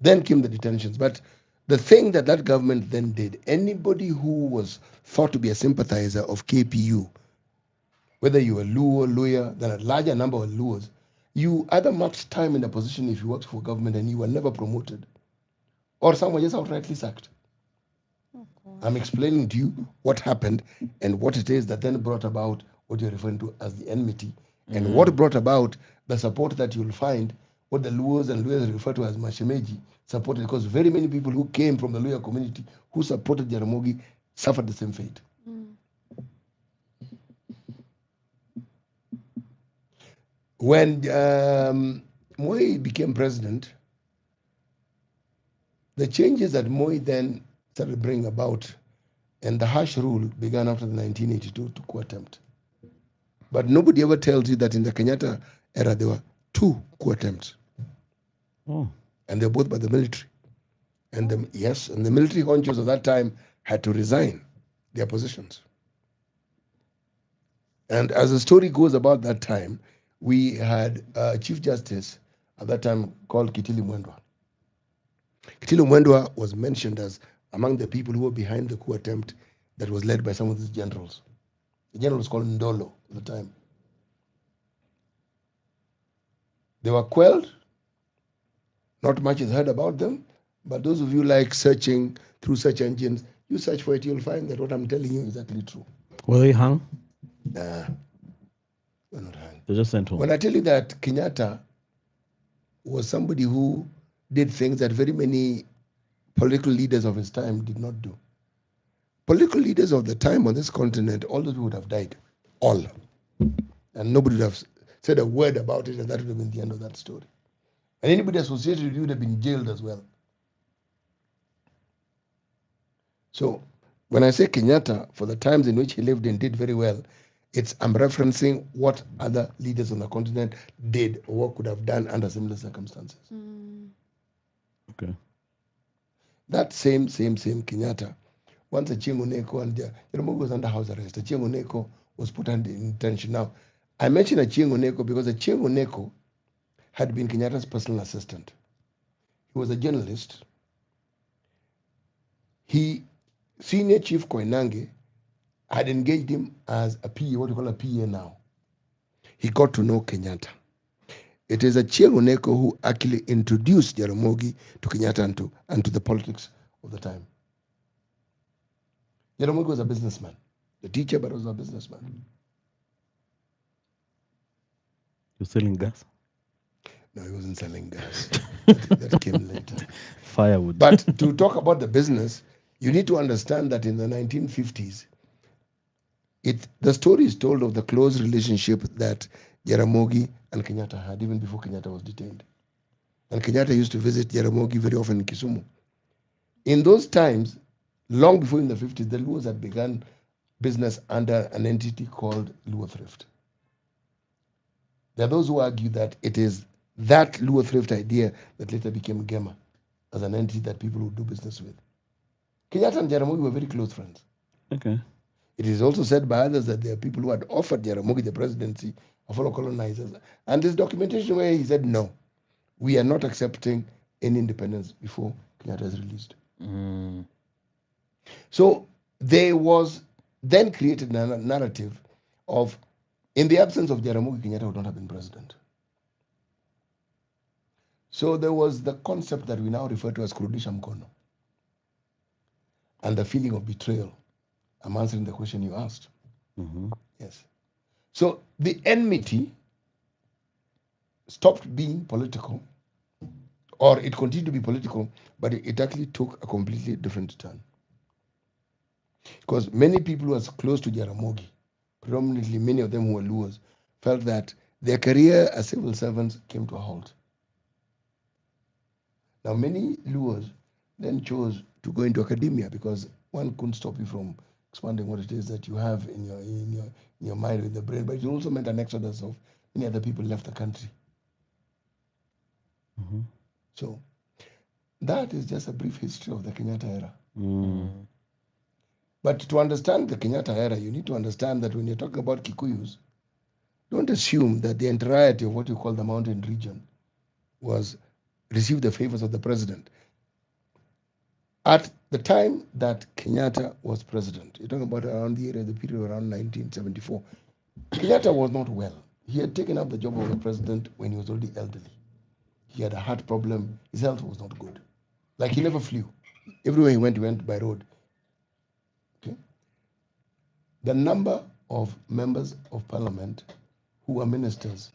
Then came the detentions. But the thing that that government then did, anybody who was thought to be a sympathizer of KPU, whether you were Luo, Luya, there are a larger number of Luos, you either marked time in a position if you worked for government and you were never promoted, or some were just outrightly sacked. I'm explaining to you what happened and what it is that then brought about what you're referring to as the enmity, and what brought about the support that you'll find, what the Luos and Luyas refer to as Mashemeji supported, because very many people who came from the Luya community who supported Jaramogi suffered the same fate. When Moi became president, the changes that Moi then started bringing about and the harsh rule began after the 1982 coup attempt. But nobody ever tells you that in the Kenyatta era there were two coup attempts. Oh. And they're both by the military. And the military honchos of that time had to resign their positions. And as the story goes about that time, we had a Chief Justice at that time called Kitili Mwendwa. Kitili Mwendwa was mentioned as among the people who were behind the coup attempt that was led by some of these generals. The general was called Ndolo at the time. They were quelled. Not much is heard about them, but those of you like searching through search engines, you search for it, you'll find that what I'm telling you is actually true. Were they hung? Nah, we're not hung. They just sent home. When I tell you that Kenyatta was somebody who did things that very many political leaders of his time did not do. Political leaders of the time on this continent, all those people would have died. All. And nobody would have said a word about it, and that would have been the end of that story. And anybody associated with you would have been jailed as well. So when I say Kenyatta, for the times in which he lived and did very well, I'm referencing what other leaders on the continent did or what could have done under similar circumstances. Okay. That same Kenyatta, once Achieng' Oneko and Jaramogi was under house arrest, Achieng' Oneko was put under detention. Now, I mention Achieng' Oneko because Achieng' Oneko had been Kenyatta's personal assistant. He was a journalist. Senior Chief Koinange had engaged him as a PA, what you call a PA now. He got to know Kenyatta. It is Achieng' Oneko who actually introduced Jaramogi to Kenyatta and to the politics of the time. Jaramogi was a businessman, a teacher, but also a businessman. You're selling gas? No, he wasn't selling gas. that came later. Firewood. But to talk about the business, you need to understand that in the 1950s, the story is told of the close relationship that Jaramogi and Kenyatta had, even before Kenyatta was detained. And Kenyatta used to visit Jaramogi very often in Kisumu. In those times, long before in the 50s, the Luos had begun business under an entity called Luo Thrift. There are those who argue that it is that Luo Thrift idea that later became Gema as an entity that people would do business with. Kenyatta and Jaramogi were very close friends. Okay. It is also said by others that there are people who had offered Jaramogi the presidency of fellow colonizers. And there's documentation where he said, no, we are not accepting any independence before Kenyatta is released. So there was then created a narrative of, in the absence of Jaramogi, Kenyatta would not have been president. So there was the concept that we now refer to as kurudisha mkono, and the feeling of betrayal. I'm answering the question you asked. Yes. So the enmity stopped being political, or it continued to be political, but it actually took a completely different turn. Because many people who were close to Jaramogi, predominantly many of them who were Luos, felt that their career as civil servants came to a halt. Now, many Luos then chose to go into academia because one couldn't stop you from expanding what it is that you have in your mind with the brain, but it also meant an exodus of many other people left the country. Mhm. So that is just a brief history of the Kenyatta era. Mm. But to understand the Kenyatta era, you need to understand that when you're talking about Kikuyus, don't assume that the entirety of what you call the mountain region was received the favors of the president. At the time that Kenyatta was president, you're talking about around the period around 1974, Kenyatta was not well. He had taken up the job of the president when he was already elderly. He had a heart problem. His health was not good. Like he never flew. Everywhere he went by road. Okay. The number of members of parliament who were ministers,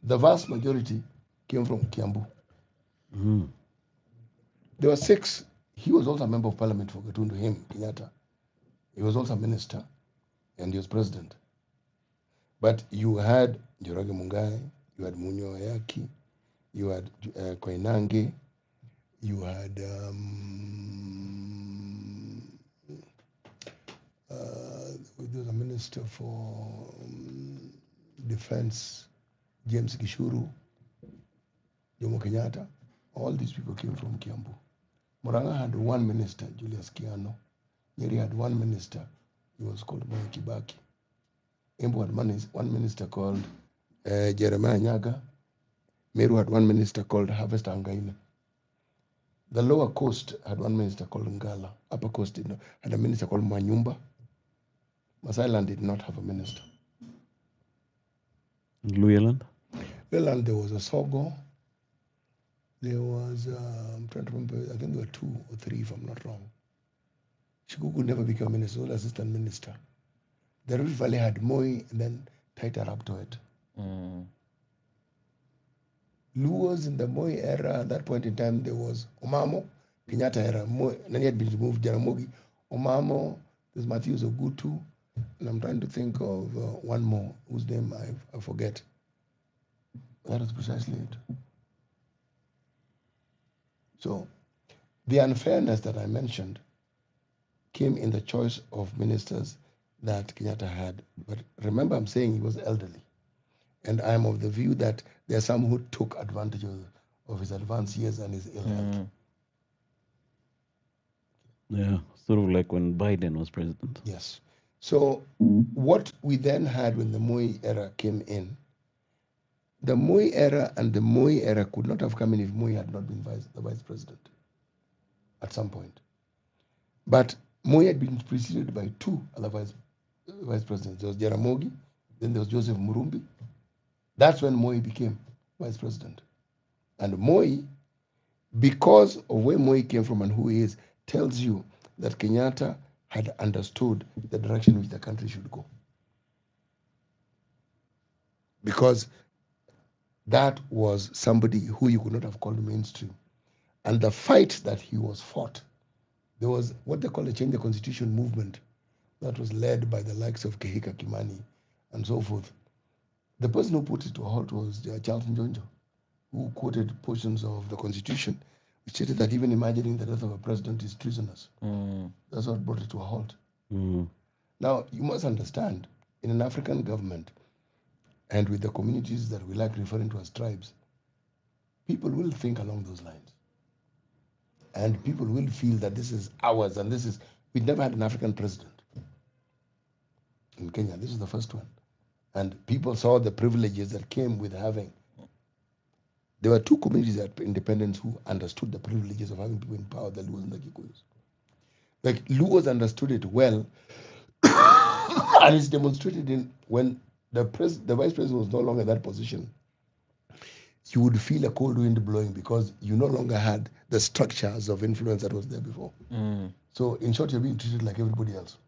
the vast majority came from Kiambu. Mm. There were 6. He was also a member of parliament for Gatundu, him, Kenyatta. He was also a minister and he was president. But you had Njoroge Mungai, you had Munyo Ayaki, you had Koinange, you had there was a minister for defense, James Gishuru, Jomo Kenyatta. All these people came from Kiambu. Murang'a had one minister, Julius Kiano. Nyeri had one minister, he was called Mwai Kibaki. Embu had one minister called Jeremiah Nyaga. Meru had one minister called Harvest Angaina. The lower coast had one minister called Ngala. Upper coast had a minister called Manyumba. Masai Land did not have a minister. Luyaland? Luyaland, there was a Sogo. There was, I'm trying to remember, I think there were 2 or 3 if I'm not wrong. Shikuku never became minister, only assistant minister. The Rift Valley had Moi and then tighter up to it. Luos in the Moi era, at that point in time, there was Omamo, Kenyatta era, Moi, and then he had been removed, Jaramogi, Omamo, there's Matthews Ogutu, and I'm trying to think of one more whose name I forget. That is precisely it. So the unfairness that I mentioned came in the choice of ministers that Kenyatta had. But remember, I'm saying he was elderly. And I'm of the view that there are some who took advantage of his advanced years and his ill health. Yeah, sort of like when Biden was president. Yes. So what we then had when the Moi era came in, the Moi era and the Moi era could not have come in if Moi had not been the vice president at some point. But Moi had been preceded by 2 other vice presidents. There was Jaramogi, then there was Joseph Murumbi. That's when Moi became vice president. And Moi, because of where Moi came from and who he is, tells you that Kenyatta had understood the direction in which the country should go. Because that was somebody who you could not have called mainstream. And the fight that he was fought, there was what they call a change the constitution movement that was led by the likes of Kehika Kimani and so forth. The person who put it to a halt was Charles Njonjo, who quoted portions of the constitution, which stated that even imagining the death of a president is treasonous. That's what brought it to a halt. Now, you must understand, in an African government, and with the communities that we like referring to as tribes, people will think along those lines. And people will feel that this is ours, and we've never had an African president in Kenya. This is the first one. And people saw the privileges that came with having. There were 2 communities at independence who understood the privileges of having people in power, the Luos and the Kikuyus. Like Luos understood it well, and it's demonstrated in when the vice president was no longer in that position. You would feel a cold wind blowing because you no longer had the structures of influence that was there before. So in short, you're being treated like everybody else.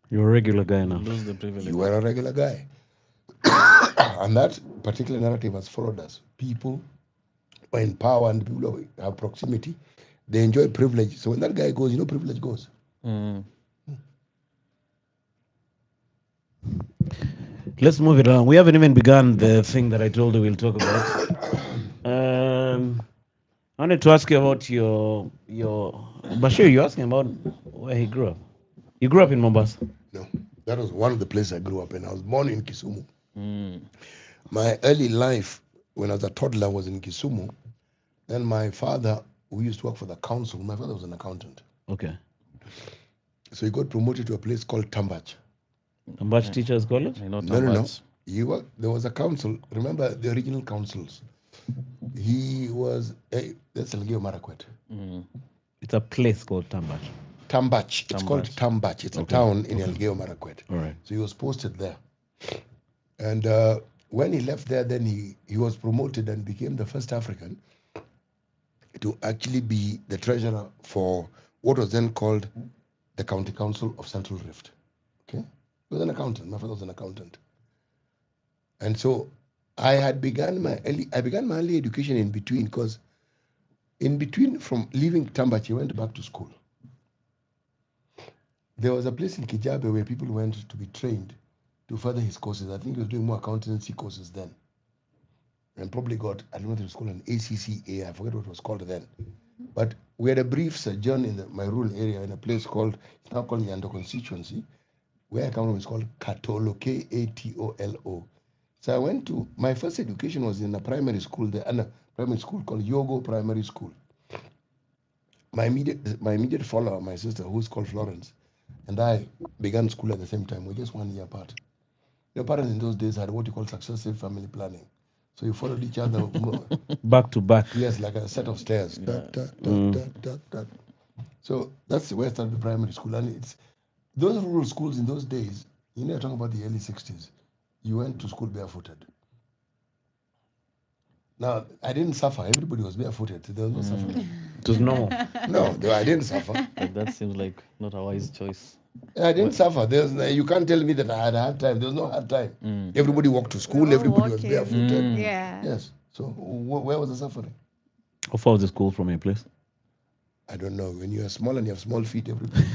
You're a regular guy now. Lose the privilege. You are a regular guy. And that particular narrative has followed us. People who are in power and people who have proximity, they enjoy privilege. So when that guy goes, privilege goes. Let's move it on. We haven't even begun the thing that I told you we'll talk about. I wanted to ask you about your Bashir. You're asking about where he grew up. You grew up in Mombasa. No, that was one of the places I grew up in. I was born in Kisumu. Mm. My early life, when I was a toddler, was in Kisumu. Then my father, who used to work for the council, my father was an accountant. Okay. So he got promoted to a place called Tambach. Ambach Teachers College? I know No, no, no. Tambach. There was a council. Remember the original councils? He was, that's Elgeyo Marakwet. Mm. It's a place called Tambach. Tambach. It's called Tambach. Tambach. It's a Okay, town in Elgeyo Marakwet. All right. So he was posted there. And when he left there, then he was promoted and became the first African to actually be the treasurer for what was then called the County Council of Central Rift. Okay? He was an accountant. My father was an accountant. And so I began my early education in between, because in between from leaving Tambach, he went back to school. There was a place in Kijabe where people went to be trained to further his courses. I think he was doing more accountancy courses then. And probably got, I don't know if it was called an ACCA, I forget what it was called then. But we had a brief sojourn in my rural area in a place called, it's now called Nyando constituency, where I come from. It's called Katolo, Katolo. So I went to, my first education was in a primary school there, and a primary school called Yogo Primary School. My immediate follower, my sister, who's called Florence, and I began school at the same time. We're just 1 year apart. Your parents in those days had what you call successive family planning. So you followed each other. Back to back. Yes, like a set of stairs. So that's where I started the primary school. And it's those rural schools in those days, you're talking about the early 60s. You went to school barefooted. Now, I didn't suffer. Everybody was barefooted. There was no suffering. It was normal. No, I didn't suffer. But that seems like not a wise choice. I didn't suffer. You can't tell me that I had a hard time. There was no hard time. Everybody walked to school. all Everybody was walking. barefooted. Yeah. Yes. So where was the suffering? How far was the school from your place? I don't know. When you are small and you have small feet, everybody.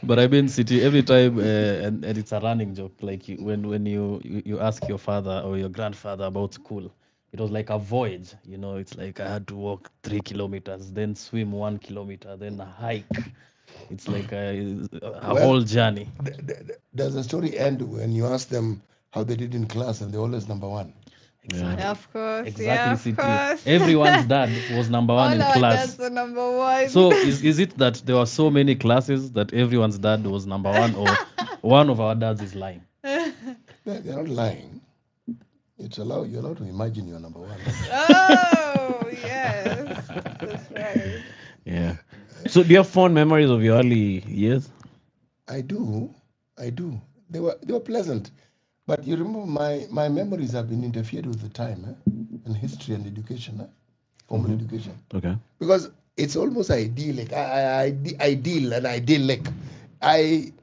But I've been city every time, and it's a running joke. Like when you ask your father or your grandfather about school, it was like a voyage. It's like I had to walk 3 kilometers, then swim 1 kilometer, then a hike. It's like a whole journey. Does the story end when you ask them how they did in class and they're always number one? Exactly. Of course. Exactly, Yeah, of city. course. Everyone's dad was number one All in our class. dads were number one. So is it that there were so many classes that everyone's dad was number one, or one of our dads is lying? They're not lying. You're allowed to imagine you're number one. Oh, yes. That's right. Yeah. So do you have fond memories of your early years? I do. They were pleasant. But you remember my memories have been interfered with the time, and history and education, formal education. Okay. Because it's almost idyllic. Ideal and idyllic. It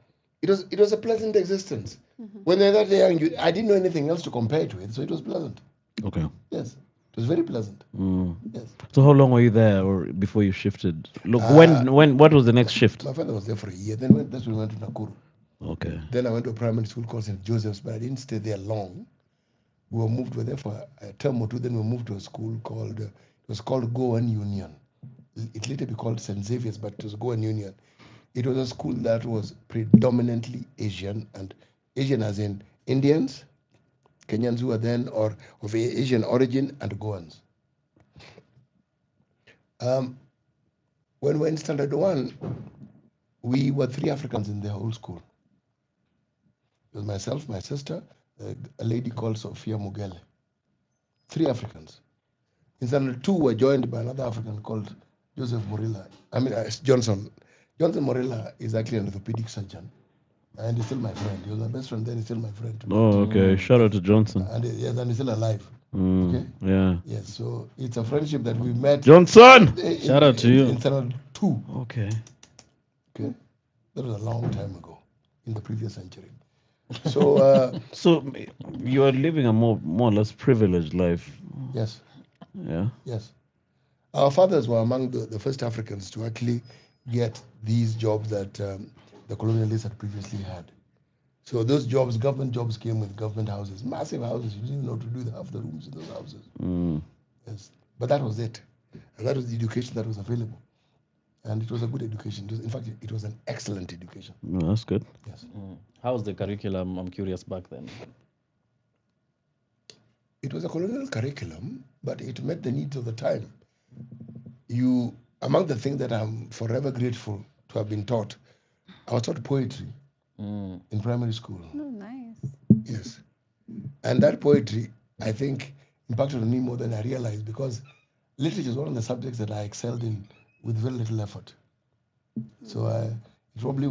was a pleasant existence. When they were that young, I didn't know anything else to compare it with, so it was pleasant. Okay. Yes, it was very pleasant. Yes. So how long were you there, or before you shifted? Look, what was the next shift? My father was there for a year. That's when we went to Nakuru. Okay. Then I went to a primary school called St. Joseph's, but I didn't stay there long. We were there for a term or two. Then we moved to a school called Goan Union. It later became called St. Xavier's, but it was Goan Union. It was a school that was predominantly Asian, and Asian as in Indians, Kenyans who were then or of Asian origin, and Goans. When we were in Standard 1, we were 3 Africans in the whole school. It was myself, my sister, a lady called Sophia Mugele. 3 Africans. In Standard 2, were joined by another African called Joseph Morilla. Johnson. Johnson Morilla is actually an orthopedic surgeon. And he's still my friend. He was my best friend then, he's still my friend today. Oh, okay. Shout out to Johnson. And he's still alive. Okay? Yeah. Yes, so it's a friendship that we met. Johnson! Shout out to you. In Standard 2. Okay. Okay? That was a long time ago, in the previous century. So, So you are living a more or less privileged life. yes. Yeah. Yes. Our fathers were among the first Africans to actually get these jobs that the colonialists had previously had. So those jobs, government jobs, came with government houses, massive houses. You didn't even know to do half the rooms in those houses. Yes. But that was it. And that was the education that was available. And it was a good education. In fact, it was an excellent education. No, that's good. Yes. How was the curriculum? I'm curious back then. It was a colonial curriculum, but it met the needs of the time. Among the things that I'm forever grateful to have been taught, I was taught poetry in primary school. Oh, nice. Yes. And that poetry, I think, impacted on me more than I realized, because literature is one of the subjects that I excelled in with very little effort. So probably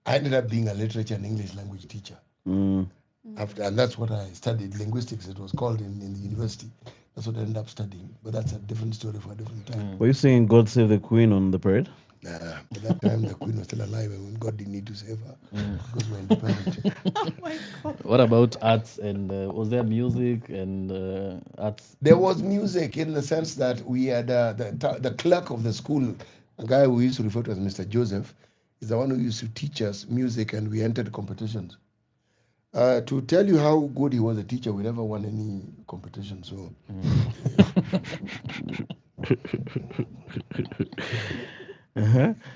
I ended up being a literature and English language teacher. Mm. And that's what I studied, linguistics, it was called in the university. That's what I ended up studying. But that's a different story for a different time. Were you singing "God Save the Queen" on the parade? At that time, the queen was still alive, and when God didn't need to save her because we're independent. Oh my God. What about arts and was there music and arts? There was music in the sense that we had the clerk of the school, a guy we used to refer to as Mr. Joseph, is the one who used to teach us music, and we entered competitions. To tell you how good he was a teacher, we never won any competition. So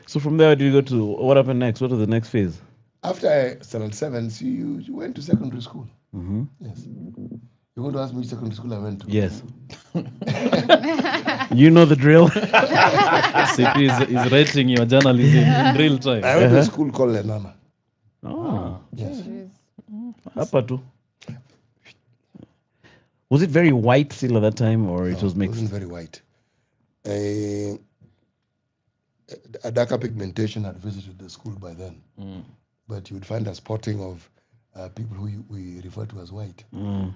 So from there, did you go to what happened next? What was the next phase? after I started seven, so you went to secondary school. Mm-hmm. Yes. You're going to ask me which secondary school I went to? Yes. You know the drill. CP is rating your journalism in real time. I went to a school called Lenana. Oh, Yes. Jeez. hapa tu. Was it very white still at that time, or it was It mixed? wasn't very white. A darker pigmentation had visited the school by then. But you would find a spotting of people who we refer to as white.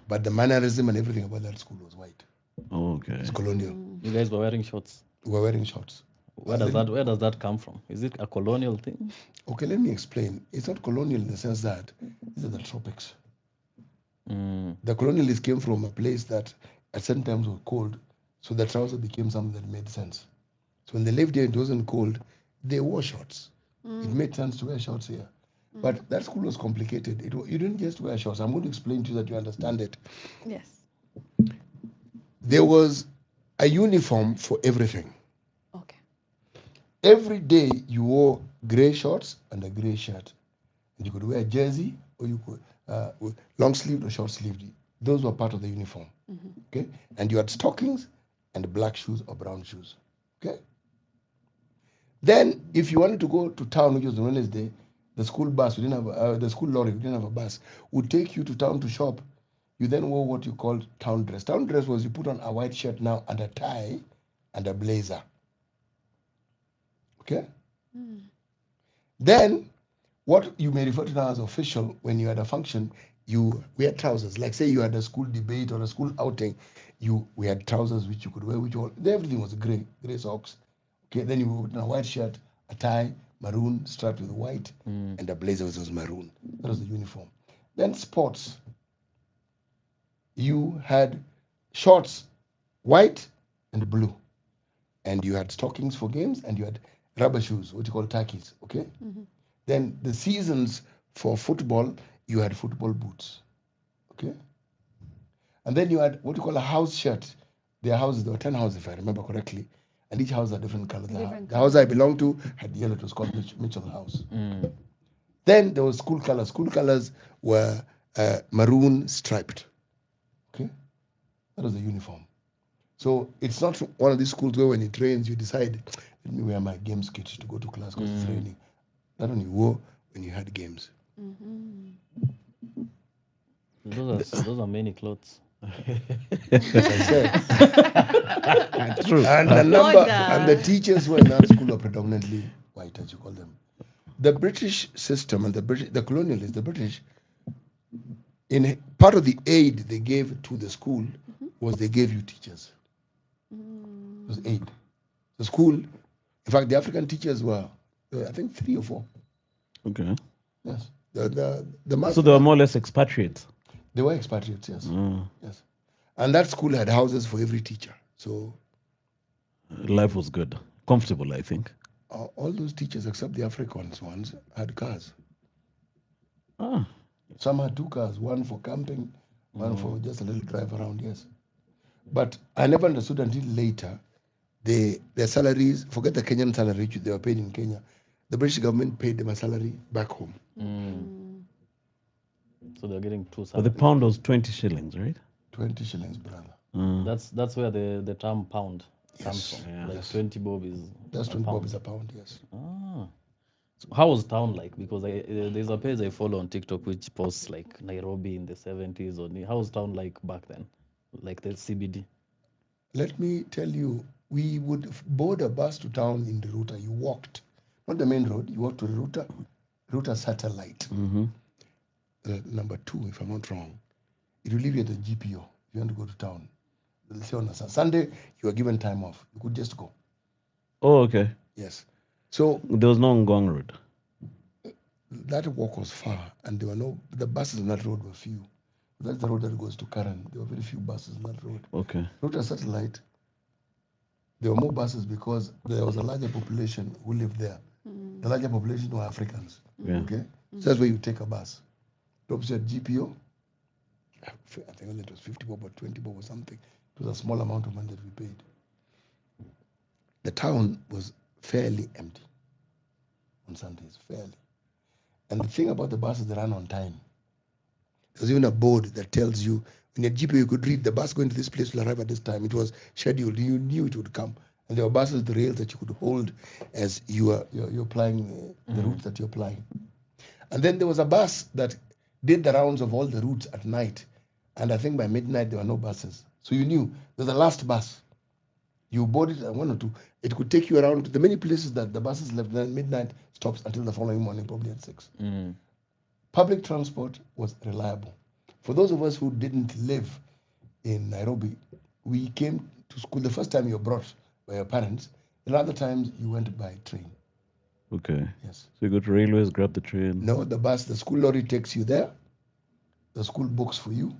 But the mannerism and everything about that school was white. Oh, okay. It's colonial. You guys were wearing shorts. We were wearing shorts. Where does that come from? Is it a colonial thing? Okay, let me explain. It's not colonial in the sense that these are the tropics. The colonialists came from a place that at certain times was cold, so the trouser became something that made sense. So when they lived here, it wasn't cold, they wore shorts. It made sense to wear shorts here. But that school was complicated. You didn't just wear shorts. I'm going to explain to you that you understand it. Yes. There was a uniform for everything. Okay. Every day you wore gray shorts and a gray shirt. And you could wear a jersey, or you could long sleeved or short sleeved. Those were part of the uniform. Okay, and you had stockings and black shoes or brown shoes. Okay. Then, if you wanted to go to town, which was on Wednesday, the school bus, we didn't have the school lorry, we didn't have a bus, would take you to town to shop. You then wore what you called town dress. Town dress was you put on a white shirt now and a tie and a blazer. Okay. Then, what you may refer to now as official, when you had a function, you wear trousers. Like say you had a school debate or a school outing, we had trousers which you could wear, everything was gray socks. Okay, then you put on a white shirt, a tie, maroon striped with white, and a blazer which was maroon. That was the uniform. Then sports. You had shorts, white and blue, and you had stockings for games, and you had rubber shoes, what you call tackies. Okay. Then the seasons for football, you had football boots. Okay. And then you had what you call a house shirt. There were 10 houses, if I remember correctly. And each house had different colors. The house I belonged to had yellow. It was called Mitchell House. Then there was school colors. School colors were maroon striped. Okay. That was the uniform. So it's not one of these schools where when it rains, you decide, let me wear my games kit to go to class because it's raining. That one you wore when you had games. Those are many clothes. As I said. True. And the teachers who were in that school are predominantly white, as you call them. The British system and the colonialists, the British, in part of the aid they gave to the school was they gave you teachers. It was aid. The school, in fact, the African teachers were, I think, 3 or 4. Okay. Yes. The So they were more or less expatriates. They were expatriates, yes. Yes. And that school had houses for every teacher. So Life was good, comfortable, I think. all those teachers, except the Afrikaans ones, had cars. Ah, Some had 2 cars, one for camping, one for just a little drive around, yes. But I never understood until later their salaries, forget the Kenyan salary which they were paid in Kenya. The British government paid them a salary back home. So they're getting two But the salaries. pound was 20 shillings, right? 20 shillings, brother. That's where the term pound comes Yes. from. Yeah. Like Yes. 20 bob is That's a 20 bob pound. is a pound, yes. Ah. So how was town like? Because there's a page I follow on TikTok which posts like Nairobi in the 70s or how was town like back then? Like the CBD. Let me tell you, we would board a bus to town in the Ruta. You walked, not the main road, you walked to the Ruta satellite. Number 2, if I'm not wrong. It will leave you at the GPO if you want to go to town. Let's say on a Sunday, you are given time off. You could just go. Oh, okay. Yes. So There was no Ngong road. that walk was far, and the buses on that road were few. That's the road that goes to Karen. There were very few buses on that road. Okay. Ruta satellite, there were more buses because there was a larger population who lived there. The larger population were Africans. Yeah. Okay? So that's where you take a bus. Drops you at GPO. I think it was 50 bob or 20 bob or something. It was a small amount of money that we paid. The town was fairly empty on Sundays, fairly. And the thing about the buses, they ran on time. There's even a board that tells you, in your GPO, you could read the bus going to this place will arrive at this time. It was scheduled. You knew it would come. And there were buses, the rails that you could hold as you're plying the routes that you're plying. And then there was a bus that did the rounds of all the routes at night. And I think by midnight, there were no buses. So you knew there's the last bus. You boarded at 1 or 2. It could take you around to the many places that the buses left. Then midnight stops until the following morning, probably at 6. Public transport was reliable. For those of us who didn't live in Nairobi, we came to school the first time you were brought by your parents. The other times you went by train. Okay. Yes. So you go to railways, grab the train. No, the bus, the school lorry takes you there. The school books for you.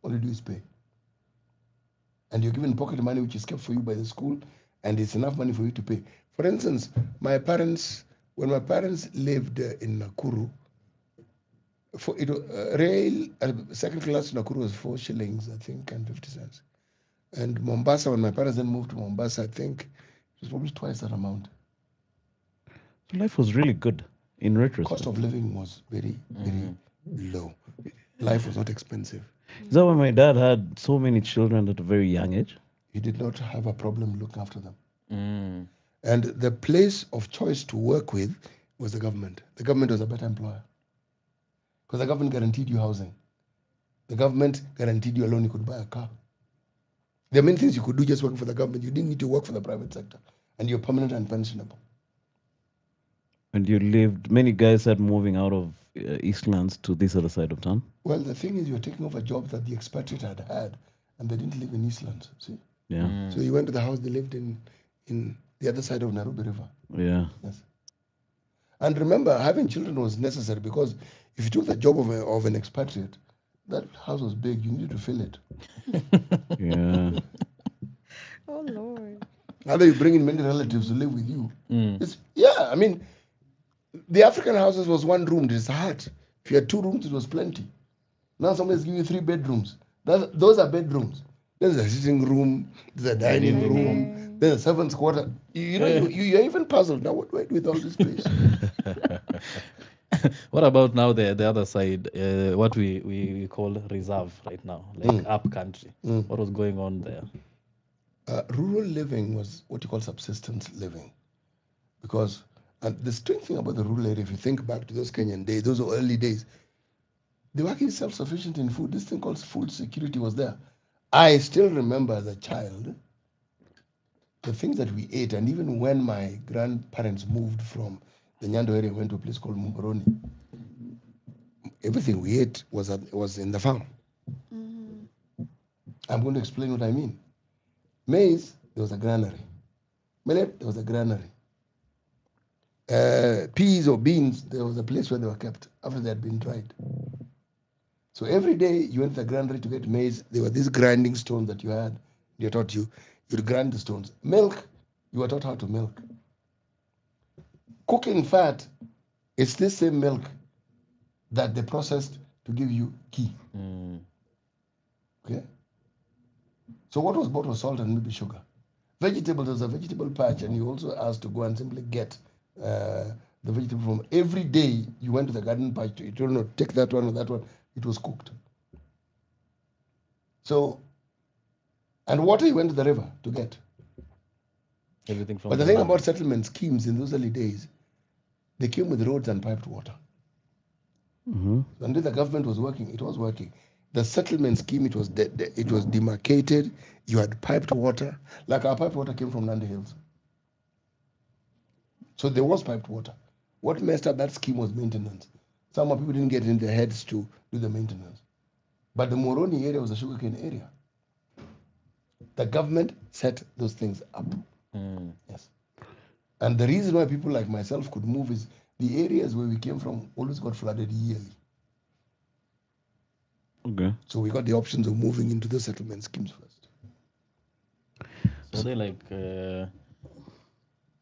All you do is pay. And you're given pocket money which is kept for you by the school, and it's enough money for you to pay. For instance, when my parents lived in Nakuru, for it rail second class to Nakuru was 4 shillings, I think, and 50 cents. And Mombasa, when my parents then moved to Mombasa, I think it was probably twice that amount. So life was really good in retrospect. Cost of living was very, very low. Life was not expensive. Is that why my dad had so many children at a very young age? He did not have a problem looking after them. And the place of choice to work with was the government. The government was a better employer. Because the government guaranteed you housing. The government guaranteed you a loan, you could buy a car. There are many things you could do just working for the government. You didn't need to work for the private sector. And you're permanent and pensionable. And you lived, many guys had moving out of Eastlands to this other side of town. Well, the thing is, you're taking over jobs that the expatriate had, and they didn't live in Eastlands. See? Yeah. So you went to the house they lived in the other side of Nairobi River. Yeah. Yes. And remember, having children was necessary because if you took the job of an expatriate, that house was big. You needed to fill it. Yeah. Oh Lord. Either you bring in many relatives to live with you. I mean, the African houses was 1 room. It's a hut. If you had 2 rooms, it was plenty. Now somebody's giving you 3 bedrooms. Those are bedrooms. There's a sitting room. There's a dining room. There's a servant's quarter. You're even puzzled now. What do I do with all this space? What about now the other side, what we call reserve right now, like up country? What was going on there? Rural living was what you call subsistence living. Because the strange thing about the rural area, if you think back to those Kenyan days, those early days, they were actually self-sufficient in food. This thing called food security was there. I still remember as a child, the things that we ate, and even when my grandparents moved from the Nyando area, went to a place called Mumoroni, everything we ate was in the farm. I'm going to explain what I mean. Maize, there was a granary. Millet, there was a granary. Peas or beans, there was a place where they were kept after they had been dried. So every day you went to the granary to get maize. There were these grinding stones that you had. They taught you. You'd grind the stones. Milk, you were taught how to milk. Cooking fat, it's this same milk that they processed to give you ghee. Okay? So what was bought was salt and maybe sugar. Vegetables, there was a vegetable patch, and you also asked to go and simply get the vegetable from. Every day you went to the garden patch, you told no, take that one or that one. It was cooked. So, and water you went to the river to get. Everything from But the the thing land. about settlement schemes in those early days, they came with roads and piped water. Mm-hmm. Until the government was working, it was working. The settlement scheme, it was it was demarcated. You had piped water, like our piped water came from Nandi Hills. So there was piped water. What messed up that scheme was maintenance. Some people didn't get in their heads to do the maintenance. But the Moroni area was a sugarcane area. The government set those things up. Yes. And the reason why people like myself could move is the areas where we came from always got flooded yearly. Okay. So we got the options of moving into the settlement schemes first. So they like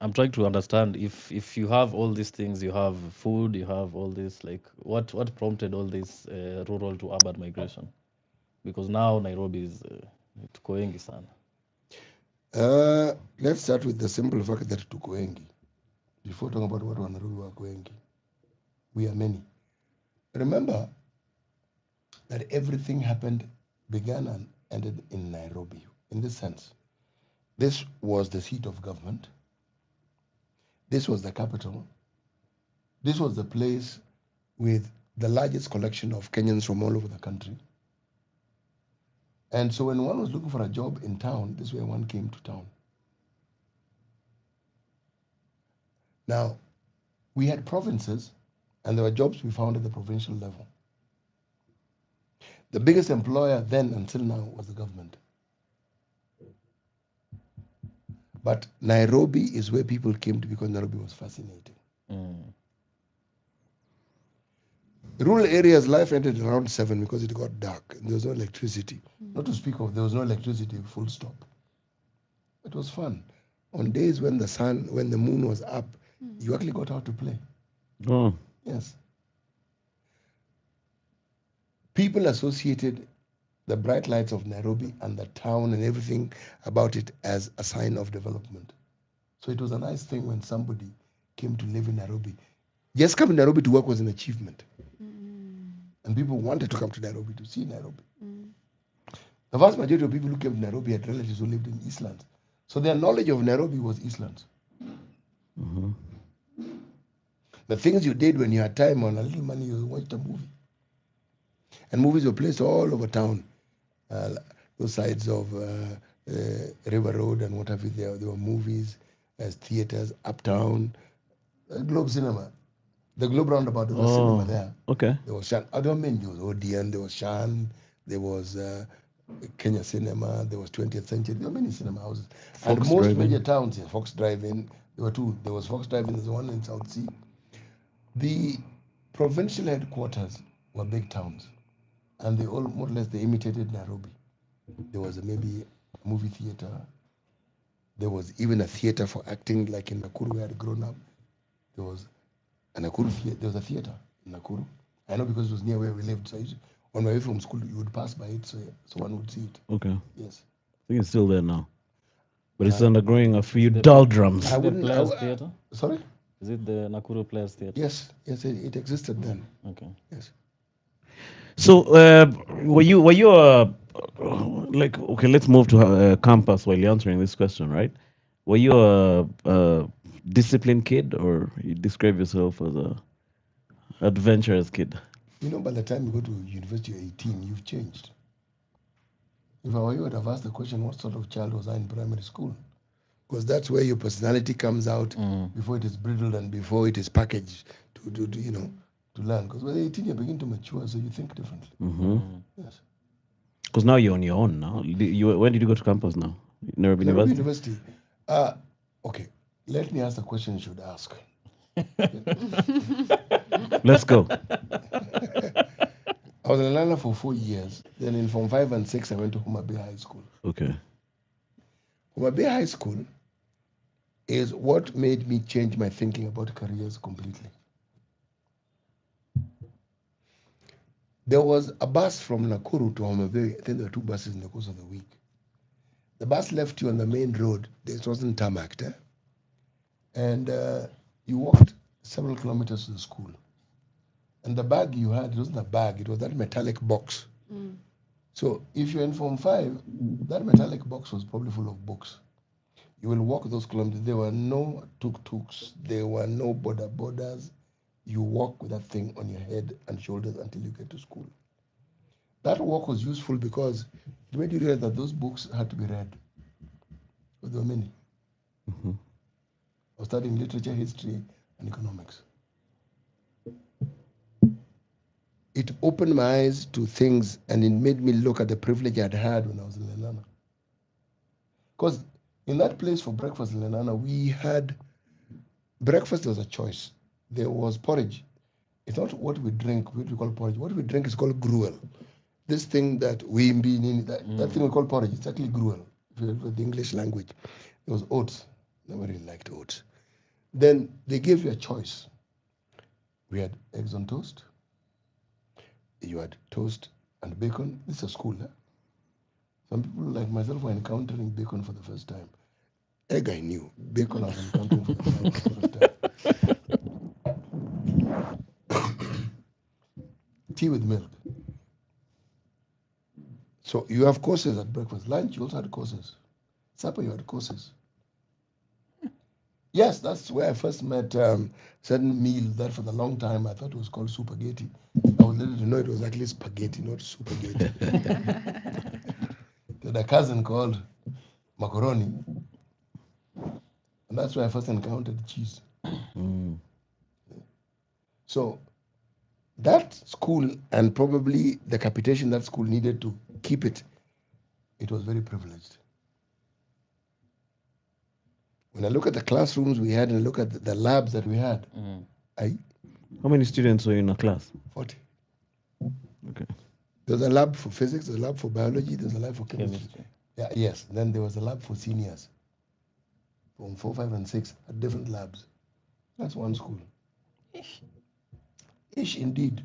I'm trying to understand if you have all these things, you have food, you have all this, like what prompted all this rural to urban migration? Because now Nairobi is tuko wengi sana. Let's start with the simple fact that tuko wengi. Before talking about what Nairobi wako wengi, we are many. Remember that everything began and ended in Nairobi. In this sense, this was the seat of government. This was the capital. This was the place with the largest collection of Kenyans from all over the country. And so when one was looking for a job in town, this is where one came to town. Now, we had provinces, and there were jobs we found at the provincial level. The biggest employer then until now was the government. But Nairobi is where people came to because Nairobi was fascinating. Rural areas, life ended around 7 because it got dark and there was no electricity. Not to speak of, there was no electricity, full stop. It was fun. On days when the moon was up, you actually got out to play. Oh. Yes. People associated the bright lights of Nairobi and the town and everything about it as a sign of development. So it was a nice thing when somebody came to live in Nairobi. Just coming to Nairobi to work was an achievement. And people wanted to come to Nairobi to see Nairobi. The vast majority of people who came to Nairobi had relatives who lived in Eastlands. So their knowledge of Nairobi was Eastlands. Mm-hmm. The things you did when you had time on a little money, you watched a movie. And movies were placed all over town. Those sides of River Road and what have you, there were movies, as theaters, uptown, Globe Cinema. The Globe Roundabout, there was a cinema there. Okay. There was Shan. I don't mean there was Odeon, there was Shan, there was Kenya Cinema, there was 20th Century. There were many cinema houses. And Fox most Drive-In. major towns, yeah, Fox Drive-In, there were two. There was Fox Drive-In, there's one in South Sea. The provincial headquarters were big towns. And they all, more or less, they imitated Nairobi. There was maybe a movie theater. There was even a theater for acting, like in Nakuru, where I had grown up. There was a Nakuru theater. There was a theater in Nakuru. I know because it was near where we lived. So on my way from school, you would pass by it, so one would see it. Okay. Yes. I think it's still there now. But it's undergoing a few the- doldrums. I The wouldn't. Players Theatre? Sorry? Is it the Nakuru Players Theatre? Yes. Yes, it existed then. Okay. Yes. So, were you like, okay? Let's move to campus while you're answering this question, right? Were you a disciplined kid, or you describe yourself as a adventurous kid? You know, by the time you go to university, you're 18, you've changed. If I were you, I'd have asked the question, what sort of child was I in primary school? Because that's where your personality comes out before it is brittled and before it is packaged to learn. Because when you're 18, you begin to mature, so you think differently. Yes. Because now you're on your own now. When did you go to campus now? Nairobi Nairobi University? University. Okay, let me ask the question you should ask. Let's go. I was in Atlanta for 4 years. Then in Form 5 and 6, I went to Homa Bay High School. Okay. Homa Bay High School is what made me change my thinking about careers completely. There was a bus from Nakuru to Homa Bay. I think there were 2 buses in the course of the week. The bus left you on the main road. This wasn't tarmacked, and you walked several kilometers to the school. And the bag you had, it wasn't a bag, it was that metallic box. So if you're in Form 5, that metallic box was probably full of books. You will walk those kilometers. There were no tuk-tuks. There were no borders. You walk with that thing on your head and shoulders until you get to school. That walk was useful because it made you realize that those books had to be read. There were many. I was studying literature, history, and economics. It opened my eyes to things, and it made me look at the privilege I'd had when I was in Lenana. Because in that place for breakfast in Lenana, we had breakfast was a choice. There was porridge. It's not what we drink, what we call porridge. What we drink is called gruel. This thing that we mean, that thing we call porridge, it's actually gruel, with the English language. It was oats. Never really liked oats. Then they gave you a choice. We had eggs on toast. You had toast and bacon. This is a school, huh? Some people like myself were encountering bacon for the first time. Egg I knew. Bacon I was encountering for the first time. Tea with milk. So you have courses at breakfast. Lunch, you also had courses. Supper, you had courses. Yes, that's where I first met certain meal that for the long time I thought it was called spaghetti. I was later to know it was actually spaghetti, not spaghetti. Then a cousin called macaroni. And that's where I first encountered cheese. So that school, and probably the capitation that school needed to keep it, it was very privileged. When I look at the classrooms we had and look at the labs that we had, How many students were in a class? 40. Okay. There's a lab for physics, there's a lab for biology, there's a lab for chemistry. Yeah, yes. Then there was a lab for seniors. From 4, 5, and 6 at different labs. That's one school. Ish indeed.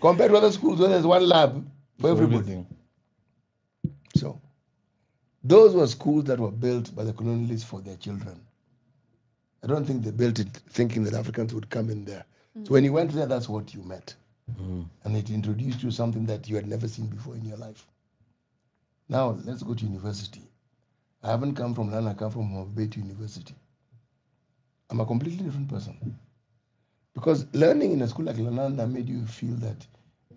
Compared to other schools where there's one lab for everybody. Everything. So those were schools that were built by the colonialists for their children. I don't think they built it thinking that Africans would come in there. So when you went there, that's what you met. And it introduced you something that you had never seen before in your life. Now, let's go to university. I haven't come from Lana, I come from Mobay University. I'm a completely different person. Because learning in a school like Lananda made you feel that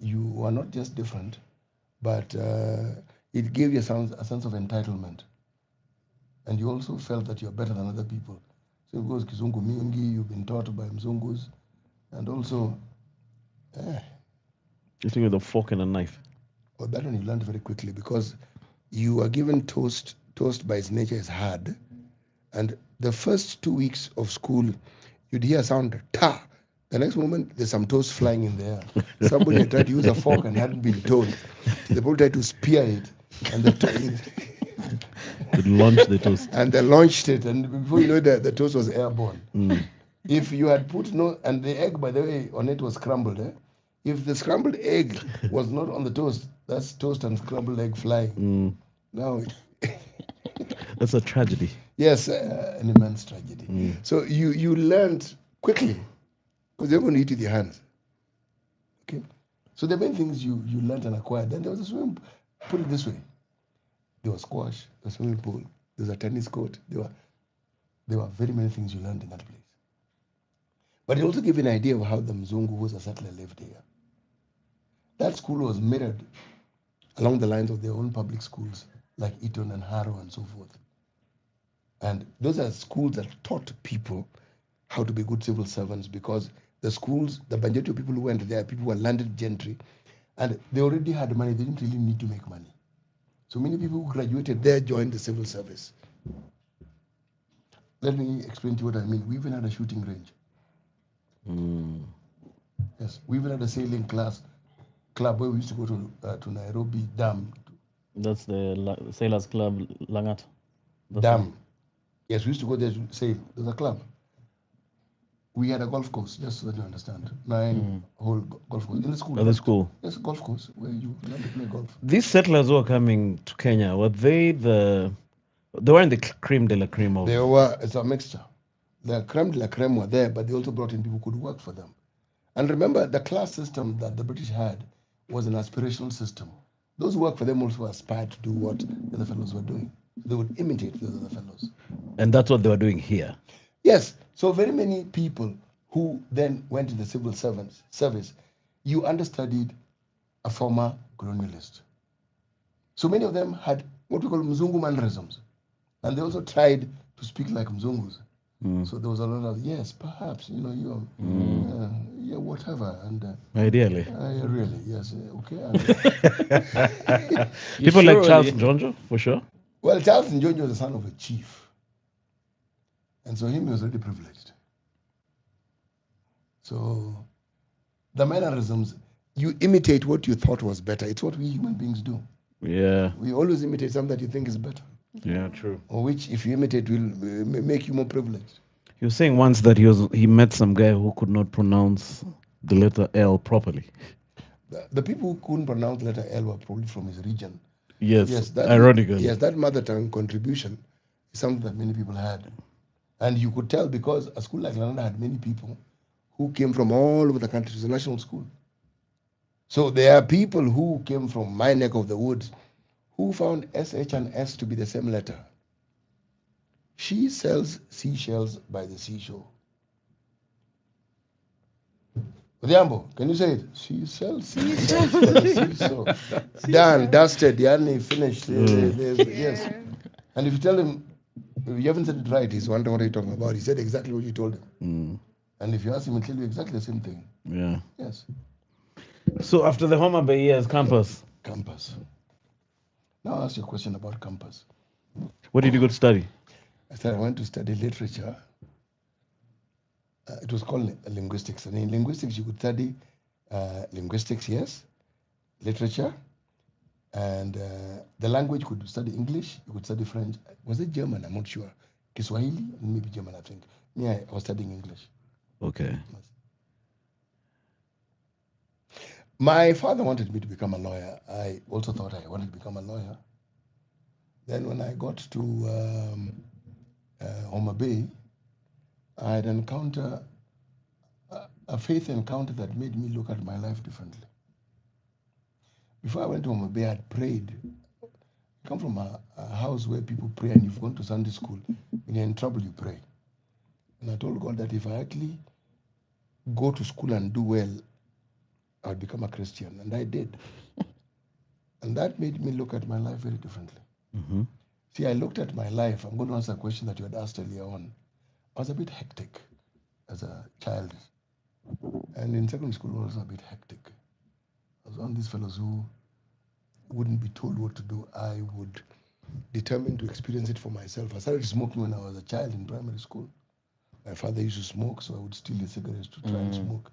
you are not just different, but it gave you a sense of entitlement. And you also felt that you're better than other people. So it goes Kizungu Mingi, you've been taught by Mzungus, and also, Eating with a fork and a knife. well, that one you learned very quickly because you are given toast. Toast by its nature is hard. And the first 2 weeks of school, you'd hear a sound, ta. The next moment, there's some toast flying in the air. Somebody had tried to use a fork and hadn't been told. They probably tried to spear it. And They launched the toast. and they launched it. And before you know it, the toast was airborne. If you had put and the egg, by the way, on it was scrambled. If the scrambled egg was not on the toast, that's toast and scrambled egg flying. Now, That's a tragedy. yes, an immense tragedy. So you learned quickly because you're going to eat with your hands. Okay. So the main things you learned and acquired. Then there was a swimming. Put it this way: there was squash, a swimming pool, there was a tennis court. There were very many things you learned in that place. But it also gave you an idea of how the Mzungu, who was a settler, lived here. That school was mirrored along the lines of their own public schools, like Eton and Harrow and so forth. And those are schools that taught people how to be good civil servants because the schools, the majority of people who went there, people who were landed gentry, and they already had money. They didn't really need to make money. So many people who graduated there joined the civil service. Let me explain to you what I mean. We even had a shooting range. Yes, we even had a sailing club where we used to go to Nairobi Dam. That's the Sailors Club Langat. Dam. Yes, we used to go there to sail. There's a club. We had a golf course, just so that you understand. 9 whole golf course in the school. At the school. Yes, golf course where you learn to play golf. These settlers who are coming to Kenya, were they the? They weren't the creme de la creme of. They were, it's a mixture. The creme de la creme were there, but they also brought in people who could work for them. And remember, the class system that the British had was an aspirational system. Those who worked for them also aspired to do what the other fellows were doing. They would imitate the other fellows. And that's what they were doing here. Yes, so very many people who then went in the civil service, you understudied a former colonialist. So many of them had what we call Mzungu mannerisms. And they also tried to speak like Mzungus. So there was a lot of, yes, perhaps, you're, yeah, whatever. And Ideally. really, yes, okay. People like Charles Njonjo, for sure. Well, Charles Njonjo was the son of a chief. And so he was already privileged. So the mannerisms, you imitate what you thought was better. It's what we human beings do. Yeah. We always imitate something that you think is better. Yeah, true. Or which, if you imitate, will make you more privileged. He was saying once that he met some guy who could not pronounce the letter L properly. The people who couldn't pronounce the letter L were probably from his region. Yes, ironically. Yes, that mother tongue contribution is something that many people had. And you could tell because a school like Lananda had many people who came from all over the country. It was a national school. So there are people who came from my neck of the woods who found SH and S to be the same letter. She sells seashells by the seashore. Odhiambo, can you say it? She sells seashells by the seashore. Done, dusted, yani finished. Yes. And if you tell him, you haven't said it right, he's wondering what are you talking about. He said exactly what you told him. And if you ask him, he'll tell you exactly the same thing. Yeah. Yes. So after the Homa Bay years, campus. Now I'll ask you a question about campus. What did you go to study? I went to study literature. It was called linguistics. And in linguistics, you could study linguistics, yes, literature, and the language could study English, you could study French. Was it German? I'm not sure. Kiswahili, maybe German, I think. Me, I was studying English. Okay. Yes. My father wanted me to become a lawyer. I also thought I wanted to become a lawyer. Then when I got to Homa Bay, I had encountered a faith encounter that made me look at my life differently. Before I went to Homa Bay, I had prayed. I come from a house where people pray, and you've gone to Sunday school. When you're in trouble, you pray. And I told God that if I actually go to school and do well, I would become a Christian. And I did. And that made me look at my life very differently. Mm-hmm. See, I looked at my life. I'm going to answer a question that you had asked earlier on. I was a bit hectic as a child. And in secondary school, I was a bit hectic. I was one of these fellows who wouldn't be told what to do. I would determine to experience it for myself. I started smoking when I was a child in primary school. My father used to smoke, so I would steal the cigarettes to try and smoke.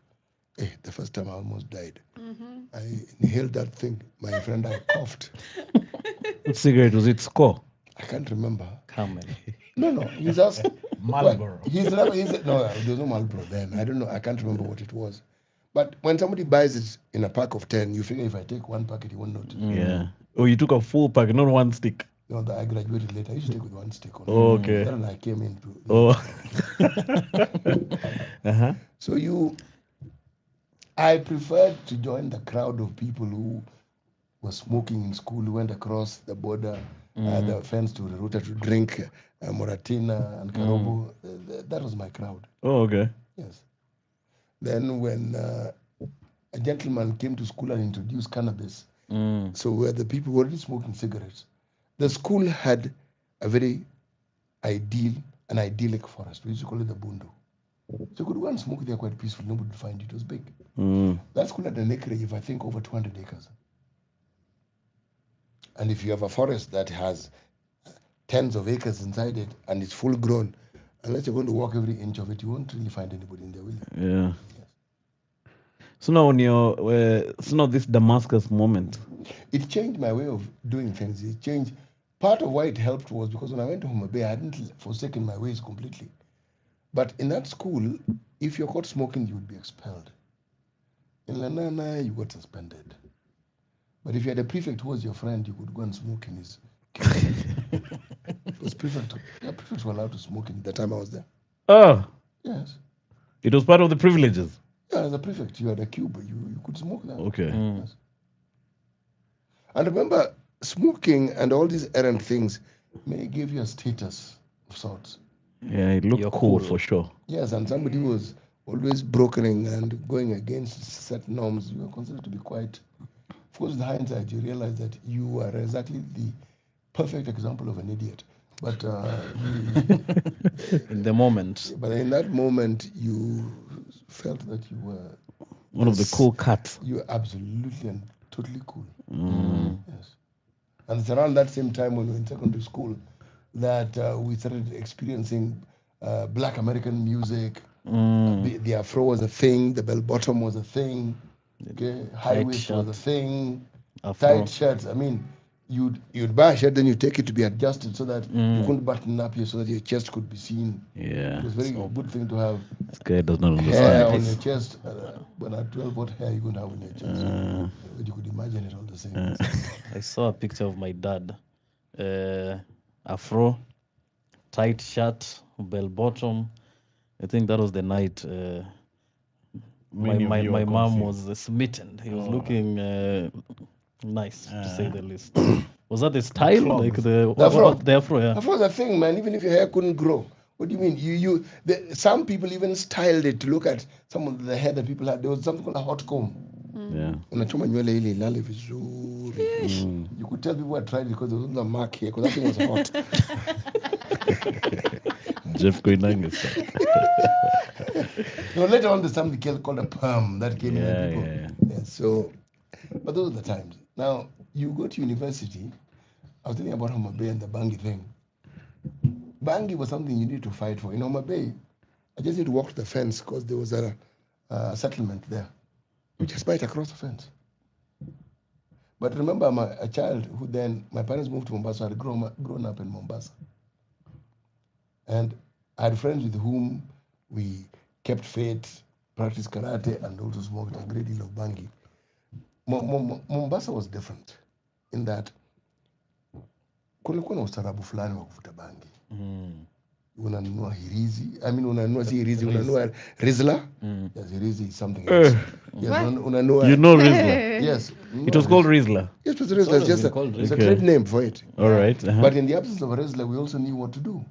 The first time I almost died. I inhaled that thing. My friend, I coughed. What cigarette was it? Score? I can't remember. Camel. No. He's asked. Marlboro. No, there was no Marlboro then. I don't know. I can't remember what it was. But when somebody buys it in a pack of 10, you figure if I take one packet, he won't notice. Yeah. Oh, you took a full pack, not one stick. No, I graduated later. I used to take with one stick on. Oh, okay. Then I came in. Uh-huh. So I preferred to join the crowd of people who were smoking in school, who went across the border, the fence to the Ruta to drink Moratina and Karobo. That was my crowd. Oh, okay. Yes. Then when a gentleman came to school and introduced cannabis, so where the people were already smoking cigarettes, the school had a very idyllic forest. We used to call it the Bundu. So you could go and smoke there quite peaceful. Nobody would find it. It was big. That school had an acreage of, I think, over 200 acres. And if you have a forest that has tens of acres inside it and it's full grown, unless you're going to walk every inch of it, you won't really find anybody in there, will you? Yeah. So now this Damascus moment. It changed my way of doing things. It changed. Part of why it helped was because when I went to Homa Bay, I hadn't forsaken my ways completely. But in that school, if you're caught smoking, you would be expelled. In Lanana, you got suspended. But if you had a prefect who was your friend, you could go and smoke in his kitchen. Because prefects were allowed to smoke in the time I was there. Oh, Yes. it was part of the privileges. Yeah, as a prefect, you had a cube, you could smoke there. Okay. Yes. And remember, smoking and all these errant things may give you a status of sorts. Yeah, it looked You're cool cool. for sure. Yes, and somebody who was always brokering and going against set norms, you are considered to be quite. Of course, with hindsight, you realize that you are exactly the perfect example of an idiot. But In the moment. but in that moment, you felt that you were One of the cool cats. you were absolutely and totally cool. Mm. Yes. And it's around that same time when we were in secondary school that we started experiencing Black American music. The afro was a thing. The bell bottom was a thing. Okay, high waist was a shirt. thing. Afro. Tight shirts. I mean, you'd buy a shirt, then you take it to be adjusted so that you couldn't button up here, so that your chest could be seen. Yeah. It was a very good thing to have This guy does not hair understand. on your chest. When at 12, what hair you couldn't have on your chest? But you could imagine it all the same. I saw a picture of my dad. Afro, tight shirt, bell bottom. I think that was the night Many of my you are mom confused. was smitten. He was looking nice, to say the least. Was that the style? Like the afro. The afro, yeah. Afro was a thing, man. Even if your hair couldn't grow. What do you mean? Some people even styled it to look at some of the hair that people had. There was something called a hot comb. Yeah. Unachoma nywele ile ilale vizuri. You could tell people had tried it because there was a mark here, because that thing was hot. Jeff Koinange style. No, later on there's something called a perm that came in. Yeah, And people, yeah. yeah, so, but those are the times. Now, you go to university. I was telling you about Homa Bay and the Bangi thing. Bangi was something you need to fight for. In Homa Bay, I just need to walk to the fence because there was a settlement there. You just fight across the fence. But remember, I'm a child who then, my parents moved to Mombasa. I had grown up in Mombasa. And I had friends with whom we kept faith, practiced karate, and also smoked a great deal of bangi. Mombasa was different in that kulikuwa na ustaarabu fulani wa kuvuta bangi. Unanunua hirizi, unanunua si hirizi, unanunua rizla. Yes, hirizi is something else. Yes, unanunua. You know Rizla? Yes. It was called Rizla. Yes, it was rizla. It's just it's a trade name for it. All right. But in the absence of a rizla, we also knew what to do.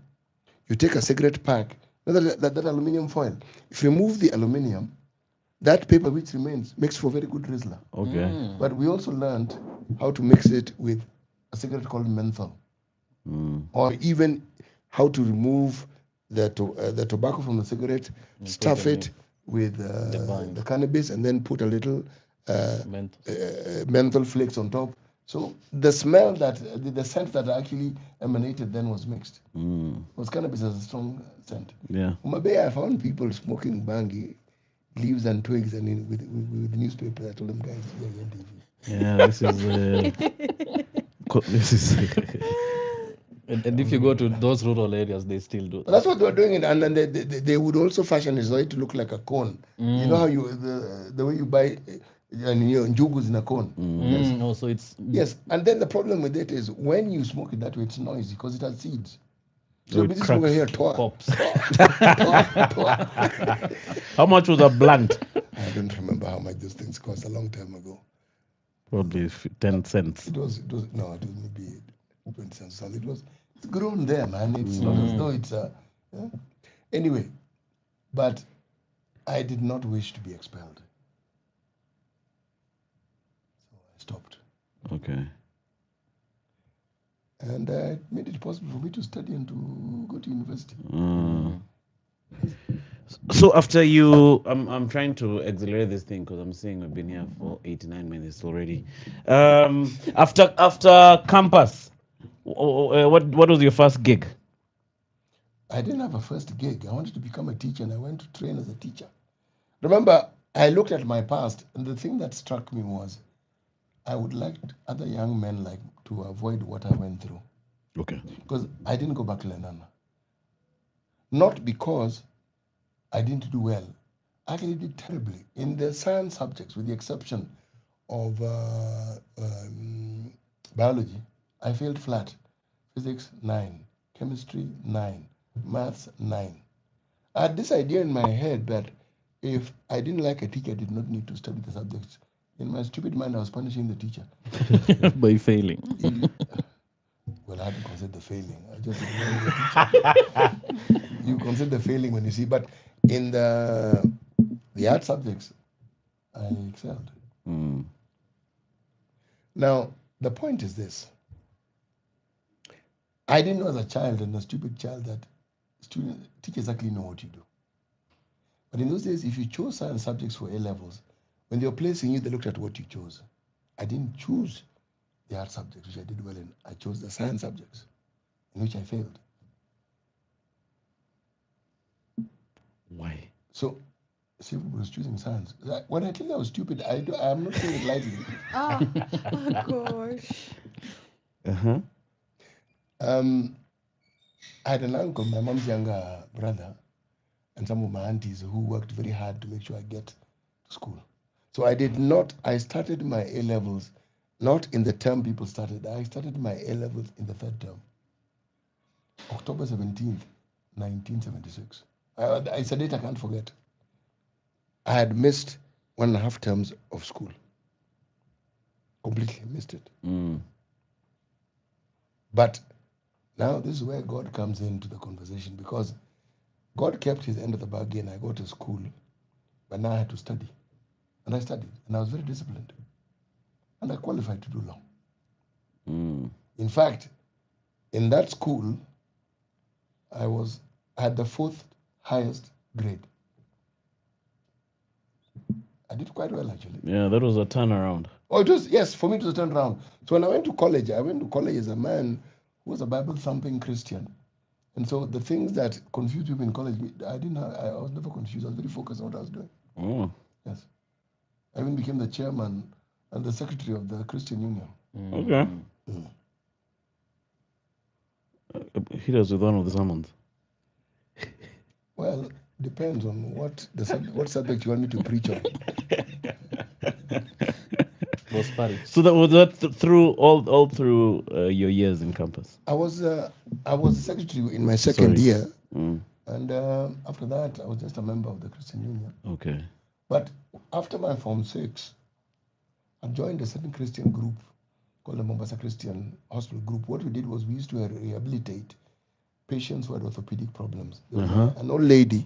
You take a cigarette pack, that aluminium foil. If you remove the aluminium, that paper which remains makes for very good rizla. Okay. But we also learned how to mix it with a cigarette called menthol, or even how to remove the tobacco from the cigarette, stuff it with the cannabis, and then put a little menthol flakes on top. So the smell the scent that actually emanated then was mixed. Because cannabis has a strong scent. Yeah. On my bay, I found people smoking bangi, leaves and twigs, and with newspaper. I told them, guys, Yeah, this is. This is. And if you go to those rural areas, they still do. But that's what they were doing, and then they would also fashion it so it to look like a cone. You know how the way you buy njugus in a cone. Yes. No, so it's Yes, and then the problem with it is when you smoke it that way, it's noisy because it has seeds. So it busy cracks. smoking here, toa. pops. How much was a blunt? I don't remember how much those things cost a long time ago. Probably 10 cents. It was maybe 20 cents. So it's grown there, man. It's not as though it's anyway. But I did not wish to be expelled, so I stopped, Okay. and I made it possible for me to study and to go to university. So after you, I'm trying to accelerate this thing because I'm seeing we've been here for 89 minutes already. After campus, what was your first gig? I didn't have a first gig. I wanted to become a teacher, and I went to train as a teacher. Remember, I looked at my past, and the thing that struck me was I would like other young men like to avoid what I went through, Okay. because I didn't go back to Lenana. Not because I didn't do well. I actually did terribly in the science subjects, with the exception of biology. I failed flat. Physics 9, chemistry 9, maths 9. I had this idea in my head that if I didn't like a teacher, I did not need to study the subjects. In my stupid mind, I was punishing the teacher. By failing. Well, I had to consider the failing. I just ignored the teacher. You consider failing when you see, but in the art subjects, I excelled. Mm. Now, the point is this. I didn't know as a child and a stupid child that teachers actually know what you do. But in those days, if you chose science subjects for A levels, when they were placing you, they looked at what you chose. I didn't choose the art subjects, which I did well in. I chose the science subjects, in which I failed. Why? So, see, everybody was choosing science. When I tell you I was stupid, I'm not saying it lightly. Oh, oh gosh. Uh-huh. I had an uncle, my mom's younger brother, and some of my aunties who worked very hard to make sure I get to school. So I started my A levels not in the term people started. I started my A levels in the third term, October 17th, 1976. It's a date I can't forget. I had missed 1.5 terms of school. Completely missed it. Mm. But now this is where God comes into the conversation, because God kept his end of the bargain. I go to school, but now I had to study. And I studied, and I was very disciplined. And I qualified to do law. Mm. In fact, in that school, I had the 4th highest grade. I did quite well, actually. Yeah, that was a turnaround. Oh, it was, yes, for me it was a turnaround. So when I went to college as a man who was a Bible-thumping Christian. And so the things that confused people in college, I was never confused. I was very focused on what I was doing. Oh. Yes. I even became the chairman and the secretary of the Christian Union. Okay. Hit us with one of the sermons. Well, depends on what subject you want me to preach on. So that was that through all through your years in campus. I was the secretary in my second Sorry. year, Mm. and after that, I was just a member of the Christian Union. Okay. But after my Form 6, I joined a certain Christian group called the Mombasa Christian Hospital Group. What we did was we used to rehabilitate patients who had orthopedic problems. There was an old lady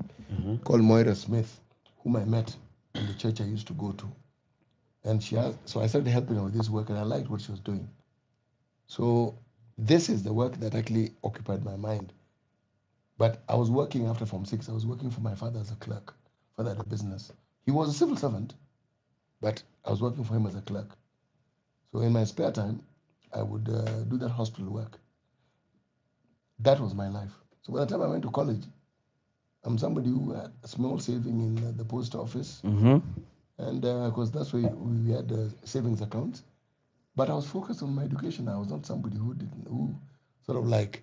called Moira Smith, whom I met in the church I used to go to. And so I started helping her with this work, and I liked what she was doing. So this is the work that actually occupied my mind. But I was working after Form 6. I was working for my father as a clerk. Father had a business. He was a civil servant, but I was working for him as a clerk. So in my spare time, I would do that hospital work. That was my life. So by the time I went to college, I'm somebody who had a small saving in the post office. Mm-hmm. And of course, that's where we had savings accounts. But I was focused on my education. I was not somebody who sort of like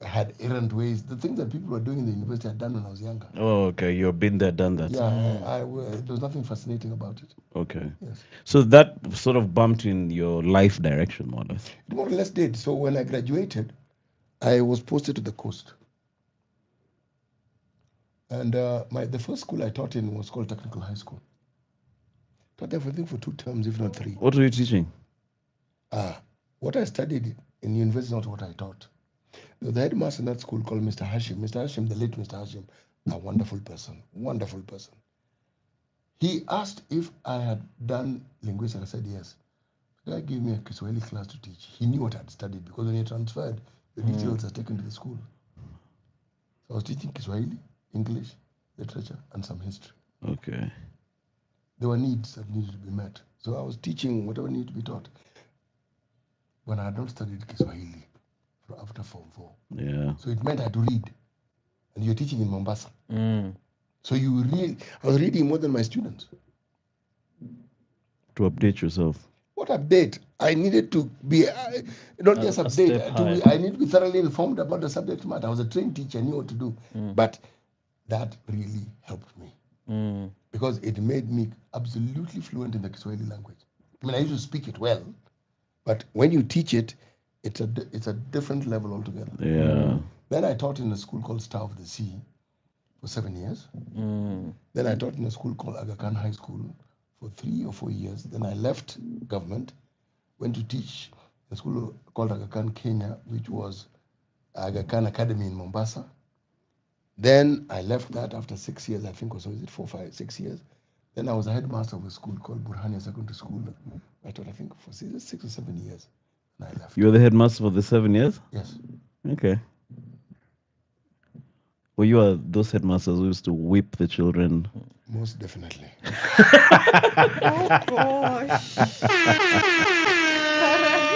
had errant ways. The things that people were doing in the university I had done when I was younger. Oh, okay. You've been there, done that. Yeah, there was nothing fascinating about it. Okay. Yes. So that sort of bumped in your life direction, more or less. It more or less did. So when I graduated, I was posted to the coast. And the first school I taught in was called Technical High School. Taught there, I think, for 2 terms, if not 3. What were you teaching? What I studied in university is not what I taught. There was the headmaster in that school called Mr. Hashim. Mr. Hashim, the late Mr. Hashim, a wonderful person, wonderful person. He asked if I had done linguistics. I said yes. The guy gave me a Kiswahili class to teach. He knew what I had studied because when he transferred, the details are taken to the school. So I was teaching Kiswahili, English, literature, and some history. Okay. There were needs that needed to be met. So I was teaching whatever needed to be taught. When I had not studied Kiswahili after Form 4. Yeah. So it meant I had to read. And you're teaching in Mombasa. So I was reading more than my students. To update yourself. What update? I needed to be, not just update, I needed to be thoroughly informed about the subject matter. I was a trained teacher, I knew what to do. But that really helped me Mm. because it made me absolutely fluent in the Kiswahili language. I mean, I used to speak it well, but when you teach it, it's a different level altogether. Yeah. Then I taught in a school called Star of the Sea for 7 years. Mm. Then I taught in a school called Aga Khan High School for 3 or 4 years. Then I left government, went to teach a school called Aga Khan Kenya, which was Aga Khan Academy in Mombasa. Then I left that after 6 years, I think, or so is it 4, 5, 6 years. Then I was a headmaster of a school called Burhania Secondary School. I taught, I think, for 6 or 7 years. And I left. You were the headmaster for the 7 years? Yes. Okay. Well, you are those headmasters who used to whip the children. Most definitely. Oh gosh.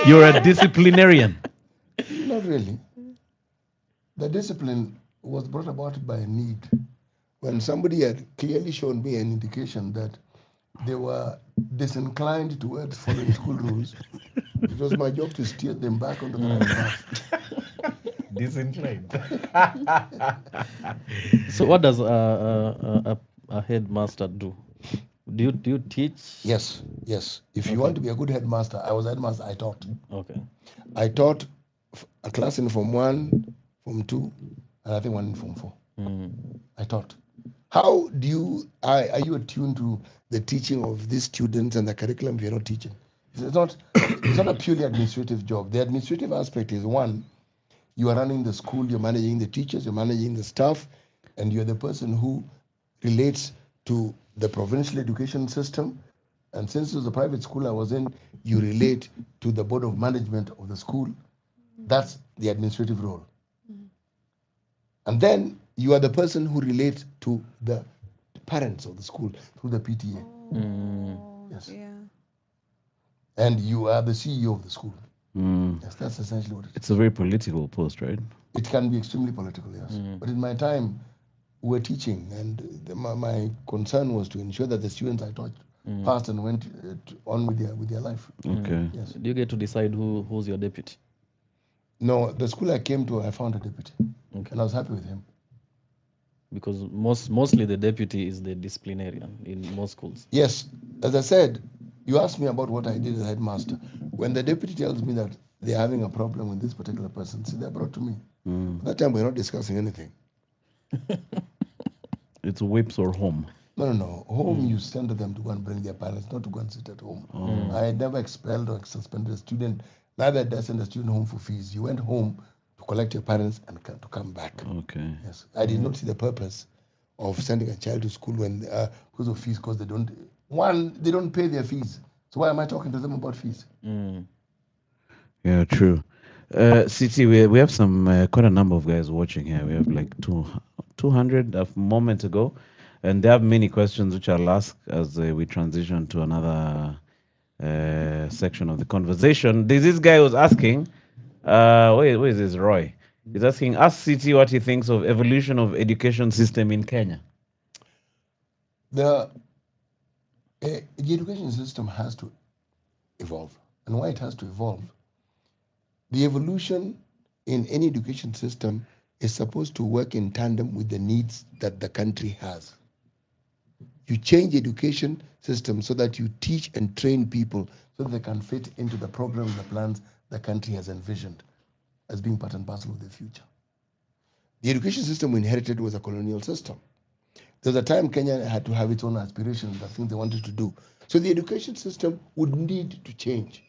You're a disciplinarian. Not really. The discipline was brought about by a need. When somebody had clearly shown me an indication that they were disinclined towards following school rules, it was my job to steer them back onto the right path. Disinclined. So what does a headmaster do? Do you teach? Yes, yes. If you want to be a good headmaster, I was a headmaster, I taught. Okay. I taught a class in Form 1, Form 2, and I think one in Form 4. Mm. I taught. How do you, are you attuned to the teaching of these students and the curriculum if you're not teaching? It's not a purely administrative job. The administrative aspect is one, you are running the school, you're managing the teachers, you're managing the staff, and you're the person who relates to the provincial education system. And since it was a private school I was in, you relate to the board of management of the school. That's the administrative role. And then you are the person who relates to the parents of the school through the PTA. Oh, Yes. yeah. And you are the CEO of the school. Mm. Yes, that's essentially what it is. It's a very political post, right? It can be extremely political, yes. But in my time, we were teaching, and my concern was to ensure that the students I taught passed and went on with their life. Okay. Yes. Do you get to decide who's your deputy? No, the school I came to, I found a deputy, Okay. and I was happy with him. Because mostly the deputy is the disciplinarian in most schools. Yes, as I said, you asked me about what I did as headmaster. When the deputy tells me that they're having a problem with this particular person, see, they're brought to me. At that time, we're not discussing anything. It's whips or home. No. Home, you send them to go and bring their parents, not to go and sit at home. I had never expelled or suspended a student. Neither did I send a student home for fees. You went home to collect your parents and to come back. Okay. Yes, I did not see the purpose of sending a child to school when because of fees, because they don't pay their fees. So why am I talking to them about fees? Yeah, true. CT, we have some quite a number of guys watching here. We have like 200 a moment ago, and they have many questions which I'll ask as we transition to another section of the conversation. There's this guy who's asking, where is this Roy? He's asking, ask CT what he thinks of evolution of education system in Kenya. The education system has to evolve, and why it has to evolve? The evolution in any education system is supposed to work in tandem with the needs that the country has. You change the education system so that you teach and train people so that they can fit into the programs, the plans the country has envisioned as being part and parcel of the future. The education system we inherited was a colonial system. There was a time Kenya had to have its own aspirations, the things they wanted to do. So the education system would need to change.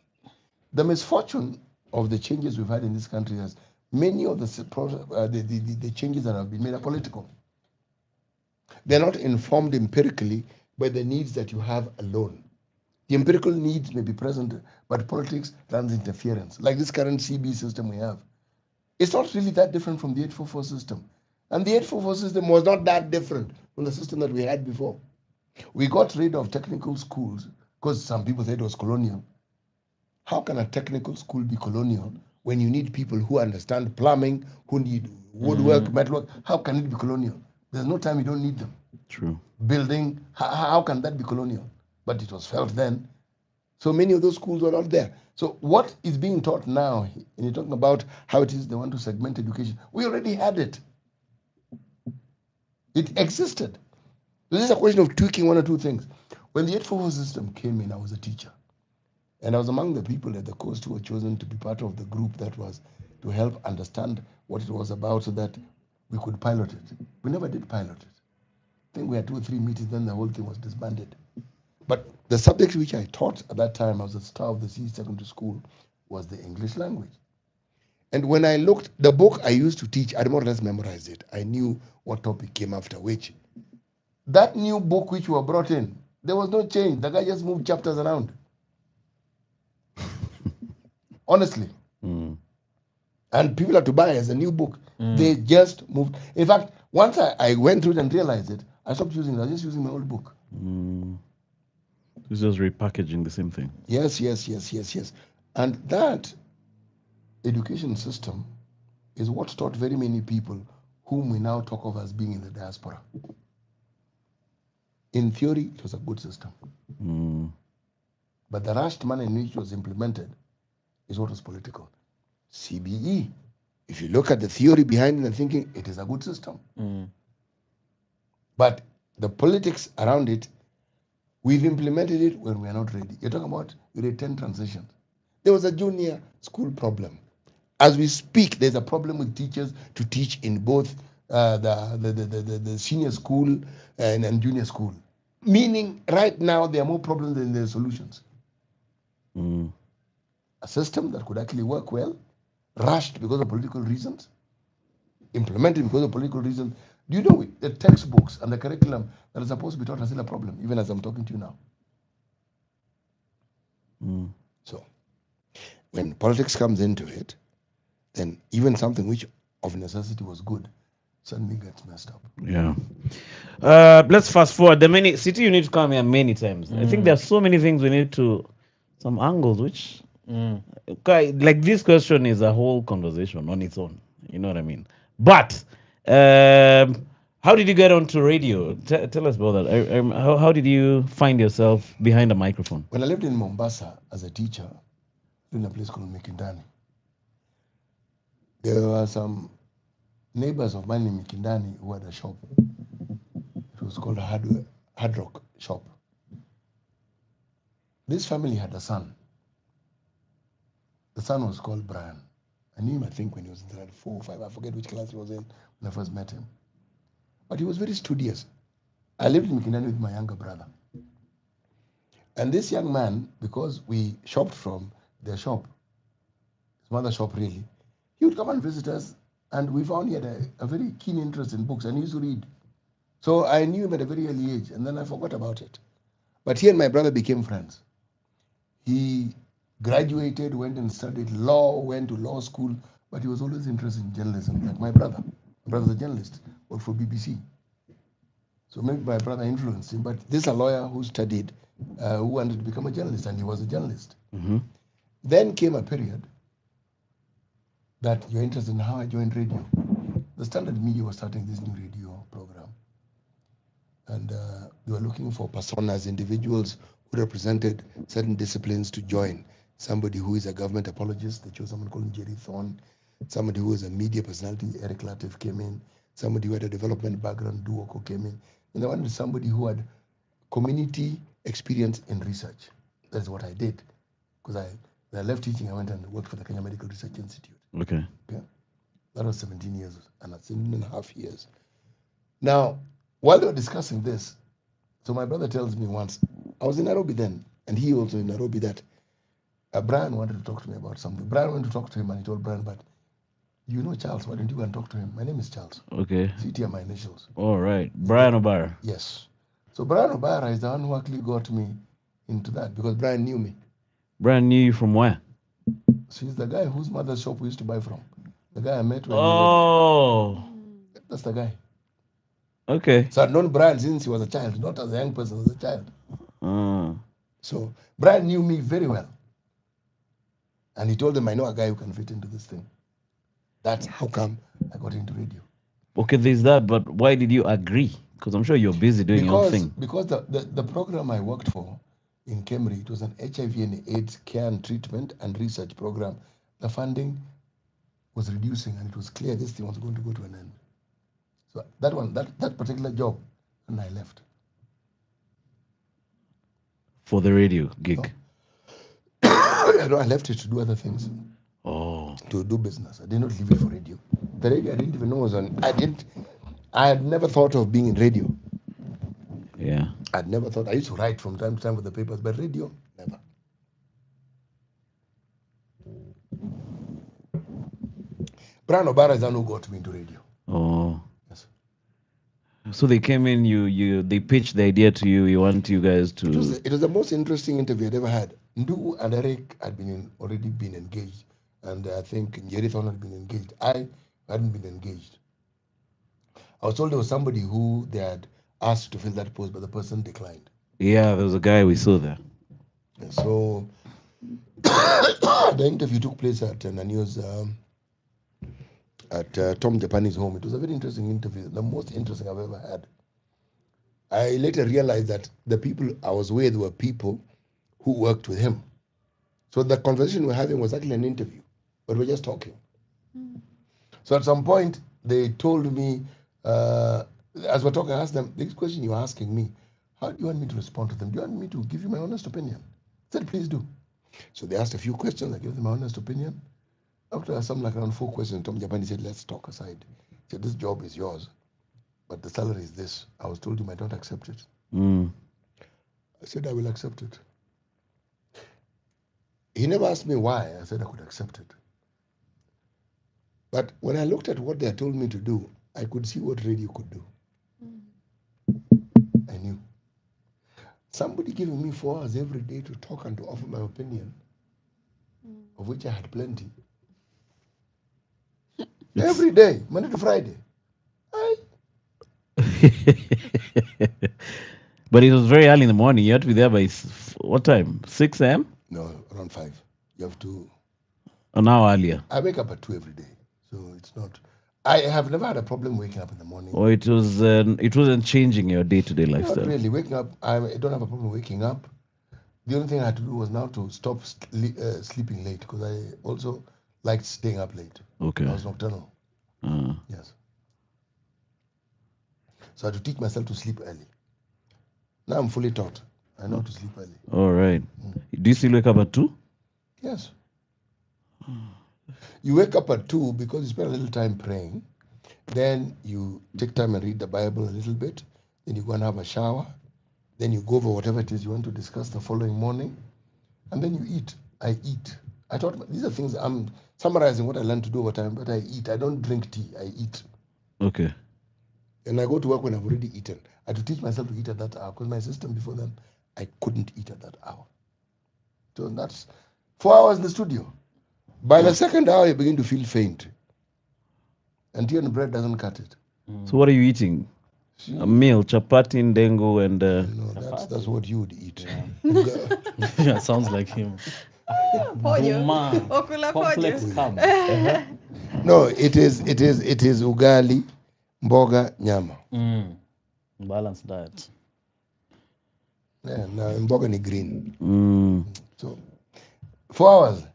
The misfortune of the changes we've had in this country is many of the changes that have been made are political. They're not informed empirically by the needs that you have alone. The empirical needs may be present, but politics runs interference. Like this current CB system we have. It's not really that different from the 844 system. And the 844 system was not that different from the system that we had before. We got rid of technical schools because some people said it was colonial. How can a technical school be colonial when you need people who understand plumbing, who need woodwork, metalwork? How can it be colonial? There's no time you don't need them. True. Building, how can that be colonial? But it was felt then. So many of those schools were not there. So what is being taught now, and you're talking about how it is they want to segment education, we already had it. It existed. This is a question of tweaking one or two things. When the 844 system came in, I was a teacher. And I was among the people at the coast who were chosen to be part of the group that was to help understand what it was about so that we could pilot it. We never did pilot it. I think we had 2 or 3 meetings, then the whole thing was disbanded. But the subject which I taught at that time, I was the star of the CE Secondary School, was the English language. And when I looked, the book I used to teach, I more or less memorized it. I knew what topic came after which. That new book which were brought in, there was no change. The guy just moved chapters around. Honestly. Mm. And people had to buy as a new book. They just moved. In fact, once I went through it and realized it, I stopped using it. I was just using my old book. It's just repackaging the same thing. Yes. And that education system is what taught very many people whom we now talk of as being in the diaspora. In theory, it was a good system. But the rushed manner in which it was implemented is what was political. CBE, if you look at the theory behind it and thinking, it is a good system. But the politics around it, we've implemented it when we are not ready. You're talking about grade 10 transitions. There was a junior school problem. As we speak, there's a problem with teachers to teach in both the senior school and junior school. Meaning, right now, there are more problems than there are solutions. A system that could actually work well, rushed because of political reasons, implemented because of political reasons. Do you know the textbooks and the curriculum that are supposed to be taught are still a problem, even as I'm talking to you now? So, when politics comes into it, then even something which of necessity was good suddenly gets messed up. Yeah. Let's fast forward. The many city you need to come here many times. I think there are so many things we need to, some angles which, like this question is a whole conversation on its own. You know what I mean? But how did you get onto radio? Tell us about that. How did you find yourself behind a microphone? When I lived in Mombasa as a teacher, in a place called Mikindani, there were some neighbors of mine in Mikindani who had a shop. It was called a Hard Rock shop. This family had a son. The son was called Brian. I knew him, I think, when he was in grade 4 or 5. I forget which class he was in when I first met him. But he was very studious. I lived in Mikindani with my younger brother. And this young man, because we shopped from their shop, his mother's shop really, he would come and visit us, and we found he had a very keen interest in books, and he used to read. So I knew him at a very early age, and then I forgot about it. But he and my brother became friends. He graduated, went and studied law, went to law school, but he was always interested in journalism, like my brother. My brother's a journalist, worked for BBC. So maybe my brother influenced him, but this is a lawyer who studied, who wanted to become a journalist, and he was a journalist. Then came a period that you're interested in how I joined radio. The Standard Media was starting this new radio program. And they were looking for personas, individuals who represented certain disciplines to join. Somebody who is a government apologist, they chose someone called Jerry Thorne. Somebody who was a media personality, Eric Latif, came in. Somebody who had a development background, Duoko, came in. And they wanted somebody who had community experience in research. That's what I did. Because when I left teaching, I went and worked for the Kenya Medical Research Institute. Okay. That was 17 years and 17.5 years. Now, while they were discussing this, so my brother tells me once, I was in Nairobi then, and he also in Nairobi, that Brian wanted to talk to me about something. Brian went to talk to him, and he told Brian, but you know Charles, why don't you go and talk to him? My name is Charles. Okay. CT are my initials. All right. Brian O'Barra. Yes. So Brian O'Barra is the one who actually got me into that, because Brian knew me. Brian knew you from where? She's the guy whose mother's shop we used to buy from. The guy I met when that's the guy. Okay. So I'd known Brian since he was a child, not as a young person, as a child. So Brian knew me very well. And he told them, I know a guy who can fit into this thing. That's how come I got into radio. Okay, there's that, but why did you agree? Because I'm sure you're busy doing your thing. Because the program I worked for in Kemri, it was an HIV and AIDS care and treatment and research program. The funding was reducing, and it was clear this thing was going to go to an end. So that particular job, and I left. For the radio gig. No. I left it to do other things, Oh. to do business. I did not leave it for radio. The radio I didn't even know was on. I had never thought of being in radio. Yeah. I'd never thought. I used to write from time to time for the papers, but radio, never. Brian Obara is the one who got me into radio. Oh. Yes. So they came in, they pitched the idea to you, you want you guys to It was the most interesting interview I'd ever had. Ndu and Eric had already been engaged, and I think Jerithon had been engaged. I hadn't been engaged. I was told there was somebody who they had asked to fill that post, but the person declined. Yeah, there was a guy we saw there. And so the interview took place at Nanios, at Tom Japani's home. It was a very interesting interview, the most interesting I've ever had. I later realized that the people I was with were people who worked with him. So the conversation we're having was actually an interview, but we're just talking. So at some point, they told me, as we're talking, I asked them, this question you're asking me, how do you want me to respond to them? Do you want me to give you my honest opinion? I said, please do. So they asked a few questions. I gave them my honest opinion. After some like around 4 questions, Tom Japani said, let's talk aside. He said, this job is yours, but the salary is this. I was told you might not accept it. I said, I will accept it. He never asked me why. I said I could accept it. But when I looked at what they had told me to do, I could see what radio could do. I knew. Somebody giving me 4 hours every day to talk and to offer my opinion, of which I had plenty. Every day, Monday to Friday. But it was very early in the morning. You had to be there by what time? 6 a.m.? No, around 5. You have to. An hour earlier. I wake up at 2 every day, so it's not. I have never had a problem waking up in the morning. Or it wasn't changing your day-to-day lifestyle. Not really. Waking up, I don't have a problem waking up. The only thing I had to do was now to stop sleeping late, because I also liked staying up late. Okay. I was nocturnal. Yes. So I had to teach myself to sleep early. Now I'm fully taught. I know how to sleep early. All right. Do you still wake up at 2? Yes. You wake up at 2 because you spend a little time praying. Then you take time and read the Bible a little bit. Then you go and have a shower. Then you go over whatever it is you want to discuss the following morning. And then you eat. I eat. I thought these are things I'm summarizing what I learned to do over time, but I eat. I don't drink tea. I eat. Okay. And I go to work when I've already eaten. I had to teach myself to eat at that hour, because my system before then, I couldn't eat at that hour. So that's 4 hours in the studio. By the second hour, you begin to feel faint. And tea and bread doesn't cut it. So what are you eating? A meal, chapati, ndengu, and... That's what you would eat. Yeah, sounds like him. Pojo. Buma. Okula Complex pojo. carbs. No, it is ugali, mboga, nyama. Balanced diet. Yeah, now mboga ni green. So 4 hours.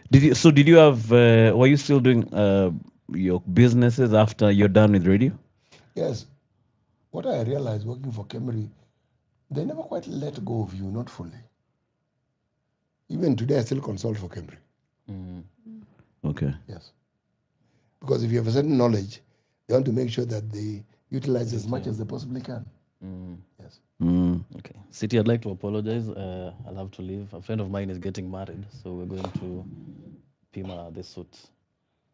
Did you have? Were you still doing your businesses after you're done with radio? Yes. What I realized working for Camry, they never quite let go of you, not fully. Even today, I still consult for Camry. Okay. Yes. Because if you have a certain knowledge, they want to make sure that they utilize as much as they possibly can. Yes. Okay. City, I'd like to apologize. I'll have to leave. A friend of mine is getting married, so we're going to Pima the suit.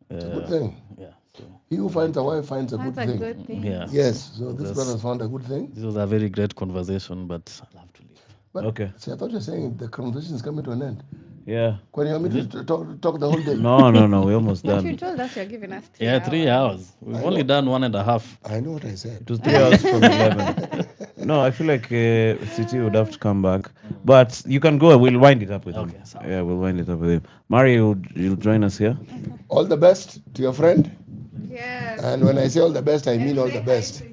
It's a good thing. Yeah. So He who finds a wife finds a That's good a thing. good thing. yeah. Yes. So this That's- brother has found a good thing. This was a very great conversation, but I'll have to leave. But Okay. see, I thought you were saying the conversation is coming to an end. Yeah. When you want me to talk the whole day? No, we're almost But you done. told us you're giving us 3 Yeah, hours. 3 hours. We've only done 1.5. I know what I said. It was 3 hours from 11. No, I feel like City would have to come back. But you can go. We'll wind it up with him. Okay, sorry. Yeah, we'll wind it up with him. Mario, you'll join us here. All the best to your friend. Yes. And when I say all the best, I mean all the best.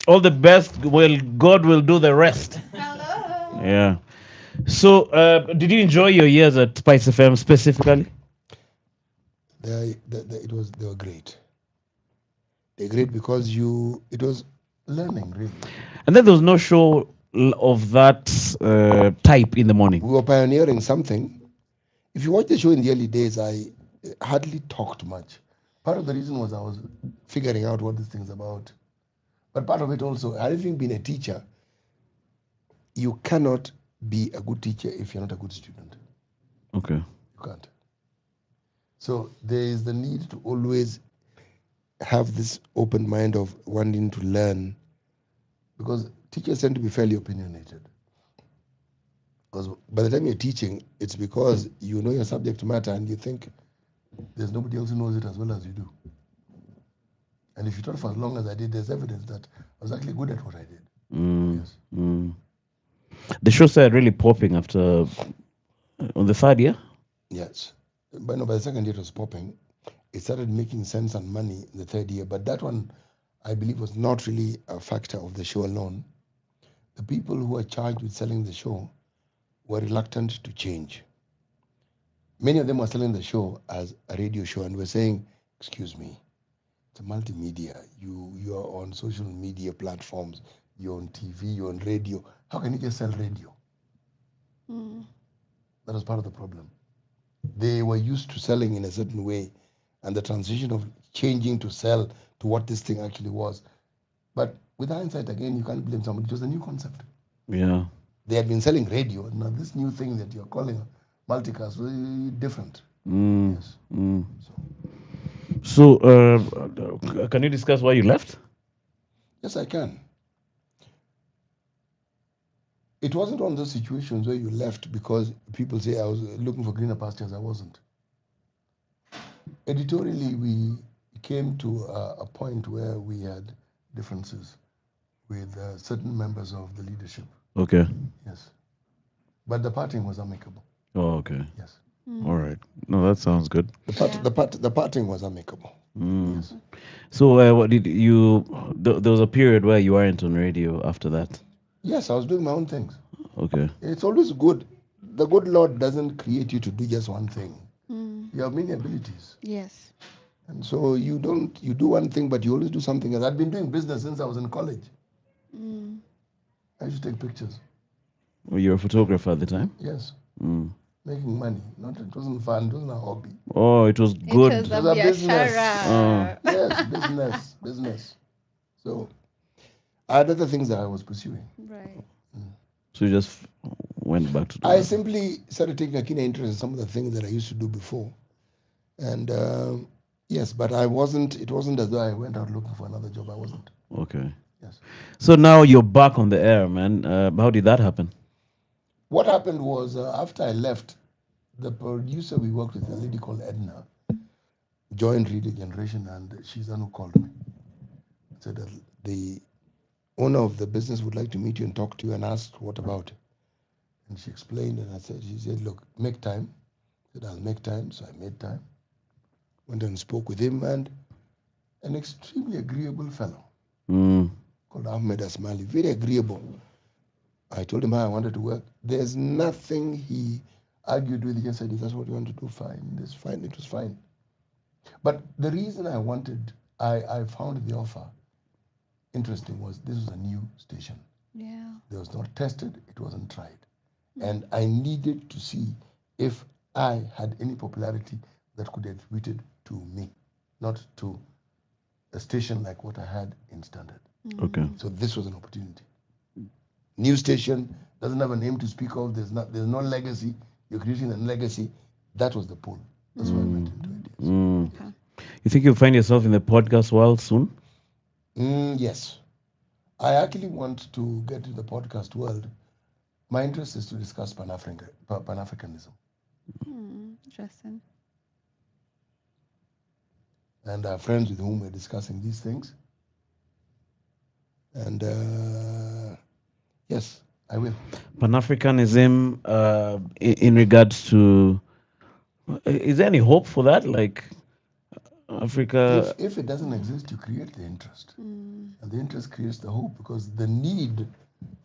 All the best. Well, God will do the rest. Hello. Yeah. So, did you enjoy your years at Spice FM specifically? They were great. They're great because it was learning really. And then there was no show of that type in the morning. We were pioneering something. If you watch the show in the early days, I hardly talked much. Part of the reason was I was figuring out what this thing's about. But part of it also, having been a teacher, you cannot be a good teacher if you're not a good student. Okay. You can't. So there is the need to always have this open mind of wanting to learn, because teachers tend to be fairly opinionated. Because by the time you're teaching, it's because you know your subject matter and you think there's nobody else who knows it as well as you do. And if you taught for as long as I did, there's evidence that I was actually good at what I did. Yes. The show started really popping after on the third year. Yes. But no, by the second year it was popping. It started making sense and money in the third year. But that one, I believe, was not really a factor of the show alone. The people who were charged with selling the show were reluctant to change. Many of them were selling the show as a radio show and were saying, excuse me, it's a multimedia. You are on social media platforms, you're on TV, you're on radio. How can you just sell radio? That was part of the problem. They were used to selling in a certain way, and the transition of changing to sell to what this thing actually was. But with hindsight, again, you can't blame somebody. It was a new concept. Yeah. They had been selling radio. Now, this new thing that you're calling multicast was different. Yes. So, can you discuss why you left? Yes, I can. It wasn't one of those situations where you left because people say I was looking for greener pastures. I wasn't. Editorially, we came to a point where we had differences with certain members of the leadership. Okay. Yes. But the parting was amicable. Oh, okay. Yes. All right. No, that sounds good. The parting was amicable. Yes. So, what did you? There was a period where you weren't on radio after that. Yes, I was doing my own things. Okay. It's always good. The good Lord doesn't create you to do just one thing. You have many abilities. Yes. And so you do one thing, but you always do something else. I've been doing business since I was in college. I used to take pictures. Were you a photographer at the time? Yes. Making money. It wasn't fun. It wasn't a hobby. Oh, it was good. It was a was a business. biashara. Yes, business. So I had other things that I was pursuing. Right. So you just went back to. I simply started taking a keen interest in some of the things that I used to do before. And yes, but I wasn't, it wasn't as though I went out looking for another job. I wasn't. Okay. Yes. So now you're back on the air, man. How did that happen? What happened was after I left, the producer we worked with, a lady called Edna, joined Radio Generation, and she's the one who called me. Said that the owner of the business would like to meet you and talk to you, and asked what about it. And she explained, and she said, look, make time. I said, I'll make time. So I made time. Went and spoke with him, and an extremely agreeable fellow called Ahmed Asmali, very agreeable. I told him how I wanted to work. There's nothing he argued with. He just said, if that's what you want to do, fine. It's fine. It was fine. But the reason I found the offer interesting was this was a new station. Yeah. It was not tested. It wasn't tried. And I needed to see if I had any popularity that could be attributed to me, not to a station like what I had in Standard. Okay. So this was an opportunity. New station doesn't have a name to speak of. There's no legacy. You're creating a legacy. That was the pull. That's why I went into it. Yes. You think you'll find yourself in the podcast world soon? Yes. I actually want to get to the podcast world. My interest is to discuss Pan-Africanism. Interesting. And I have friends with whom we're discussing these things. And yes, I will. Pan-Africanism, in regards to, is there any hope for that? Like Africa. If it doesn't exist, you create the interest. And the interest creates the hope, because the need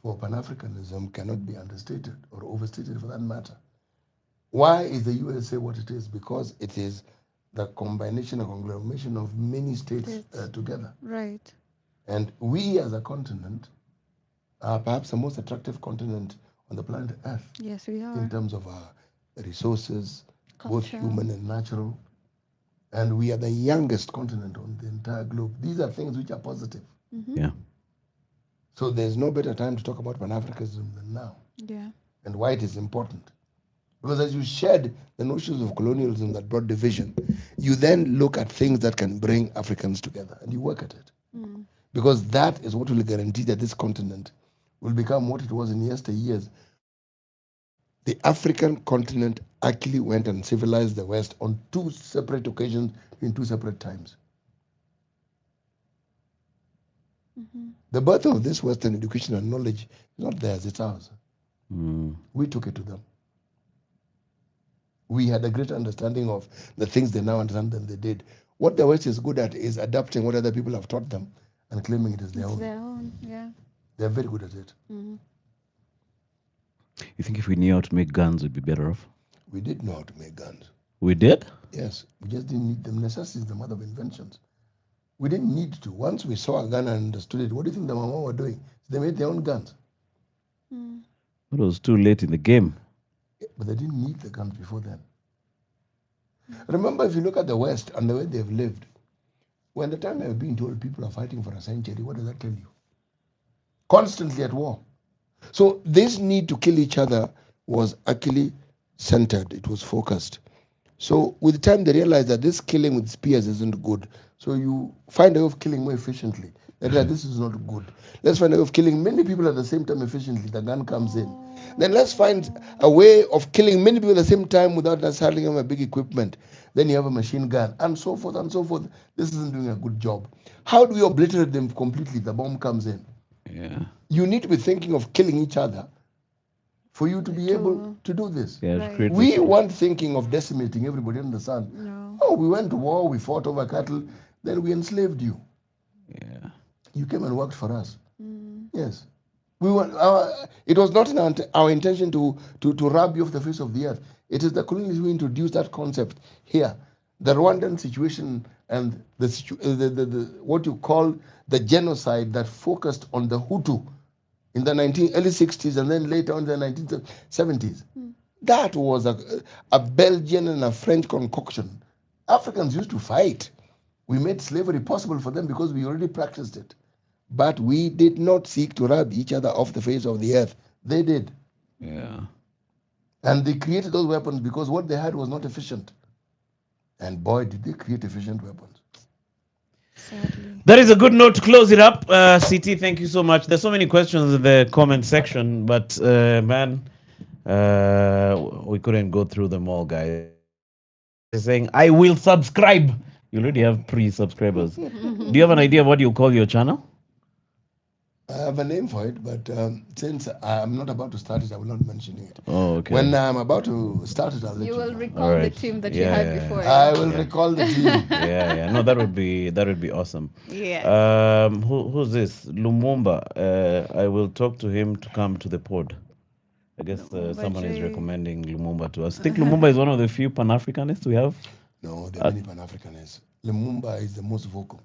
for Pan-Africanism cannot be understated or overstated for that matter. Why is the USA what it is? Because it is the combination, a conglomeration of many states States. together. Right. And we as a continent are perhaps the most attractive continent on the planet Earth Yes, we in are. terms of our resources, both Culture. human and natural. And we are the youngest continent on the entire globe. These are things which are positive. Mm-hmm. Yeah. So there's no better time to talk about Pan-Africanism than now, Yeah. and why it is important. Because as you shed the notions of colonialism that brought division, you then look at things that can bring Africans together and you work at it. Mm. Because that is what will guarantee that this continent will become what it was in yesteryears. The African continent actually went and civilized the West on two separate occasions in two separate times. Mm-hmm. The birth of this Western education and knowledge is not theirs, it's ours. Mm. We took it to them. We had a greater understanding of the things they now understand than they did. What the West is good at is adapting what other people have taught them and claiming it as their It's own. their own. Yeah. They're very good at it. Mm-hmm. You think if we knew how to make guns, we'd be better off? We did know how to make guns. We did? Yes, we just didn't need them. Necessity is the mother of inventions. We didn't need to. Once we saw a gun and understood it, what do you think the Mama were doing? They made their own guns. Mm. It was too late in the game. But they didn't need the guns before then. Remember, if you look at the West and the way they've lived, when the time I've been told people are fighting for a century, what does that tell you? Constantly at war. So this need to kill each other was actually centered, it was focused. So with time they realized that this killing with spears isn't good. So you find a way of killing more efficiently. They realize this is not good. Let's find a way of killing many people at the same time efficiently. The gun comes in. Then let's find a way of killing many people at the same time without necessarily having a big equipment. Then you have a machine gun and so forth and so forth. This isn't doing a good job. How do we obliterate them completely? The bomb comes in. Yeah. You need to be thinking of killing each other for you to be able To to do this. Yeah, Right. create We this. weren't thinking of decimating everybody under the sun. no. Oh, we went to war, we fought over cattle, then we enslaved you. Yeah. You came and worked for us. Mm. Yes. We were, it was not in our intention to rub you off the face of the earth. It is the colonialists who introduced that concept here. The Rwandan situation and the what you call the genocide that focused on the Hutu in the early 60s and then later on in the 1970s. Mm. That was a Belgian and a French concoction. Africans used to fight. We made slavery possible for them because we already practiced it. But we did not seek to rub each other off the face of the earth. They did. Yeah. And they created those weapons because what they had was not efficient. And boy, did they create efficient weapons. Sadly. That is a good note to close it up. CT, thank you so much. There's so many questions in the comment section, but man, we couldn't go through them all, guys. They're saying, I will subscribe. You already have pre-subscribers. Do you have an idea what you call your channel? I have a name for it, but since I'm not about to start it, I will not mention it. Oh, okay. When I'm about to start it, I'll let You you will know. recall the Alright. team that you Yeah, had yeah, before. I Yeah. will Yeah. recall the team. Yeah, yeah. No, that would be awesome. Yeah. Who's this? Lumumba. I will talk to him to come to the pod. I guess Lumumba someone is J. recommending Lumumba to us. I think Lumumba is one of the few Pan-Africanists we have. No, there are many Pan-Africanists. Lumumba is the most vocal.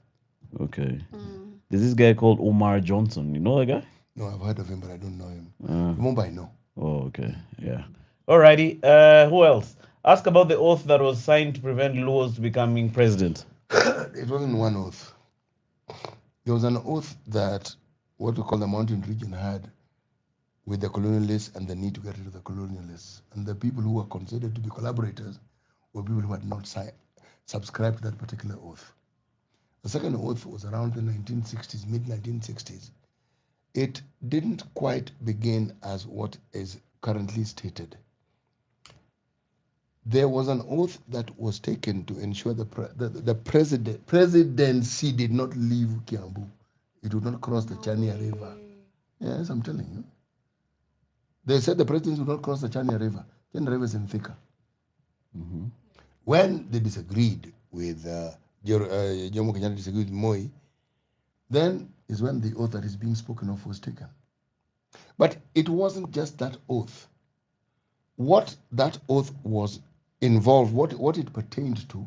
Okay. Mm. There's this guy called Omar Johnson. You know that guy? No, I've heard of him, but I don't know him. Uh, Lumumba, I know. oh, okay. Yeah. Alrighty. Who else? Ask about the oath that was signed to prevent Luos becoming president. It wasn't one oath. There was an oath that what we call the mountain region had with the colonialists and the need to get rid of the colonialists. And the people who were considered to be collaborators were people who had not subscribed to that particular oath. The second oath was around the 1960s, mid 1960s. It didn't quite begin as what is currently stated. There was an oath that was taken to ensure the presidency did not leave Kiambu. It would not cross the Chania River. Yes, I'm telling you. They said the presidency would not cross the Chania River. Chania River is in Thika. Mm-hmm. When they disagreed with Jomo Kenyatta disagreed with Moi, then is when the oath that is being spoken of was taken. But it wasn't just that oath. What that oath was involved, what it pertained to,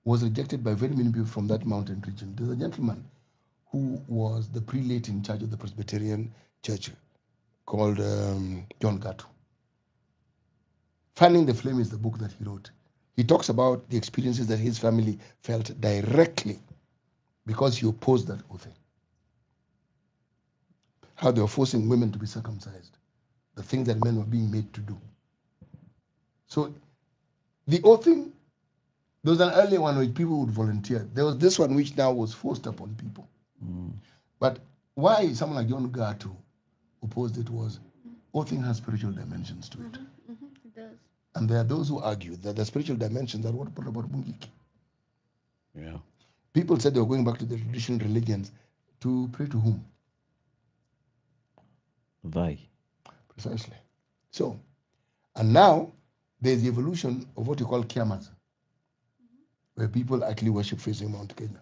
was rejected by very many people from that mountain region. There's a gentleman who was the prelate in charge of the Presbyterian Church called John Gatto. Fanning the Flame is the book that he wrote. He talks about the experiences that his family felt directly because he opposed that whole thing. How they were forcing women to be circumcised, the things that men were being made to do. So the whole thing, there was an earlier one which people would volunteer. There was this one which now was forced upon people. But why someone like John Gatto opposed it was, whole thing has spiritual dimensions to it. It does. And there are those who argue that the spiritual dimensions are what about Mungiki. Yeah. People said they were going back to the traditional religions to pray to whom? Thy. Precisely. So, and now there's the evolution of what you call kiamas, where people actually worship facing Mount Kenya.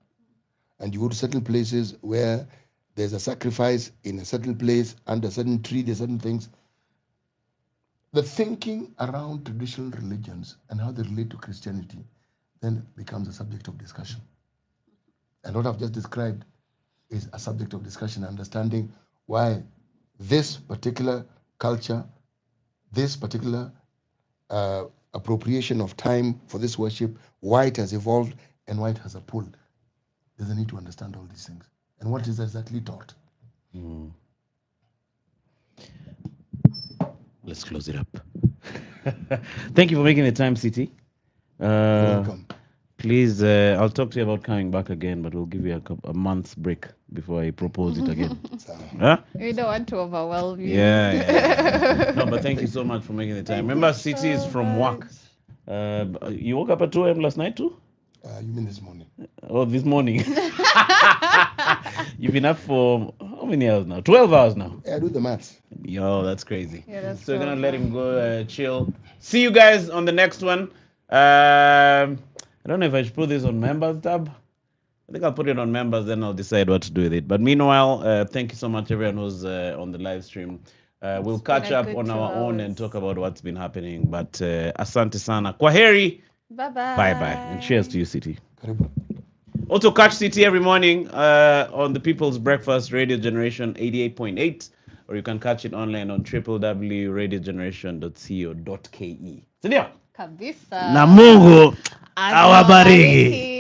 And you go to certain places where there's a sacrifice in a certain place, under a certain tree, there's certain things. The thinking around traditional religions and how they relate to Christianity then becomes a subject of discussion. And what I've just described is a subject of discussion, understanding why this particular culture, this particular appropriation of time for this worship, why it has evolved and why it has a pull. There's a need to understand all these things. And what is exactly taught. Let's close it up. Thank you for making the time, CT. You're welcome. Please, I'll talk to you about coming back again, but we'll give you a month's break before I propose it again. So, Huh? We don't want to overwhelm you. Yeah. No, but thank you so much for making the time. Remember, CT is from work. You woke up at 2 a.m. last night too? you mean this morning? Oh, this morning. You've been up for how many hours now? 12 hours now. I do the maths. Yo, that's crazy. Yeah, that's So we're gonna so let him go chill. See you guys on the next one. I don't know if I should put this on members tab. I think I'll put it on members, then I'll decide what to do with it. But meanwhile, thank you so much everyone who's on the live stream. We'll catch been a up good on 2 our own and hours. talk about what's been happening. But asante sana. Kwaheri. Bye-bye. Bye bye. And cheers to you, City. Karibu. Also, catch CT every morning on the People's Breakfast Radio Generation 88.8, or you can catch it online on www.radiogeneration.co.ke. Sindio? Kabisa. Na Mungu awabariki.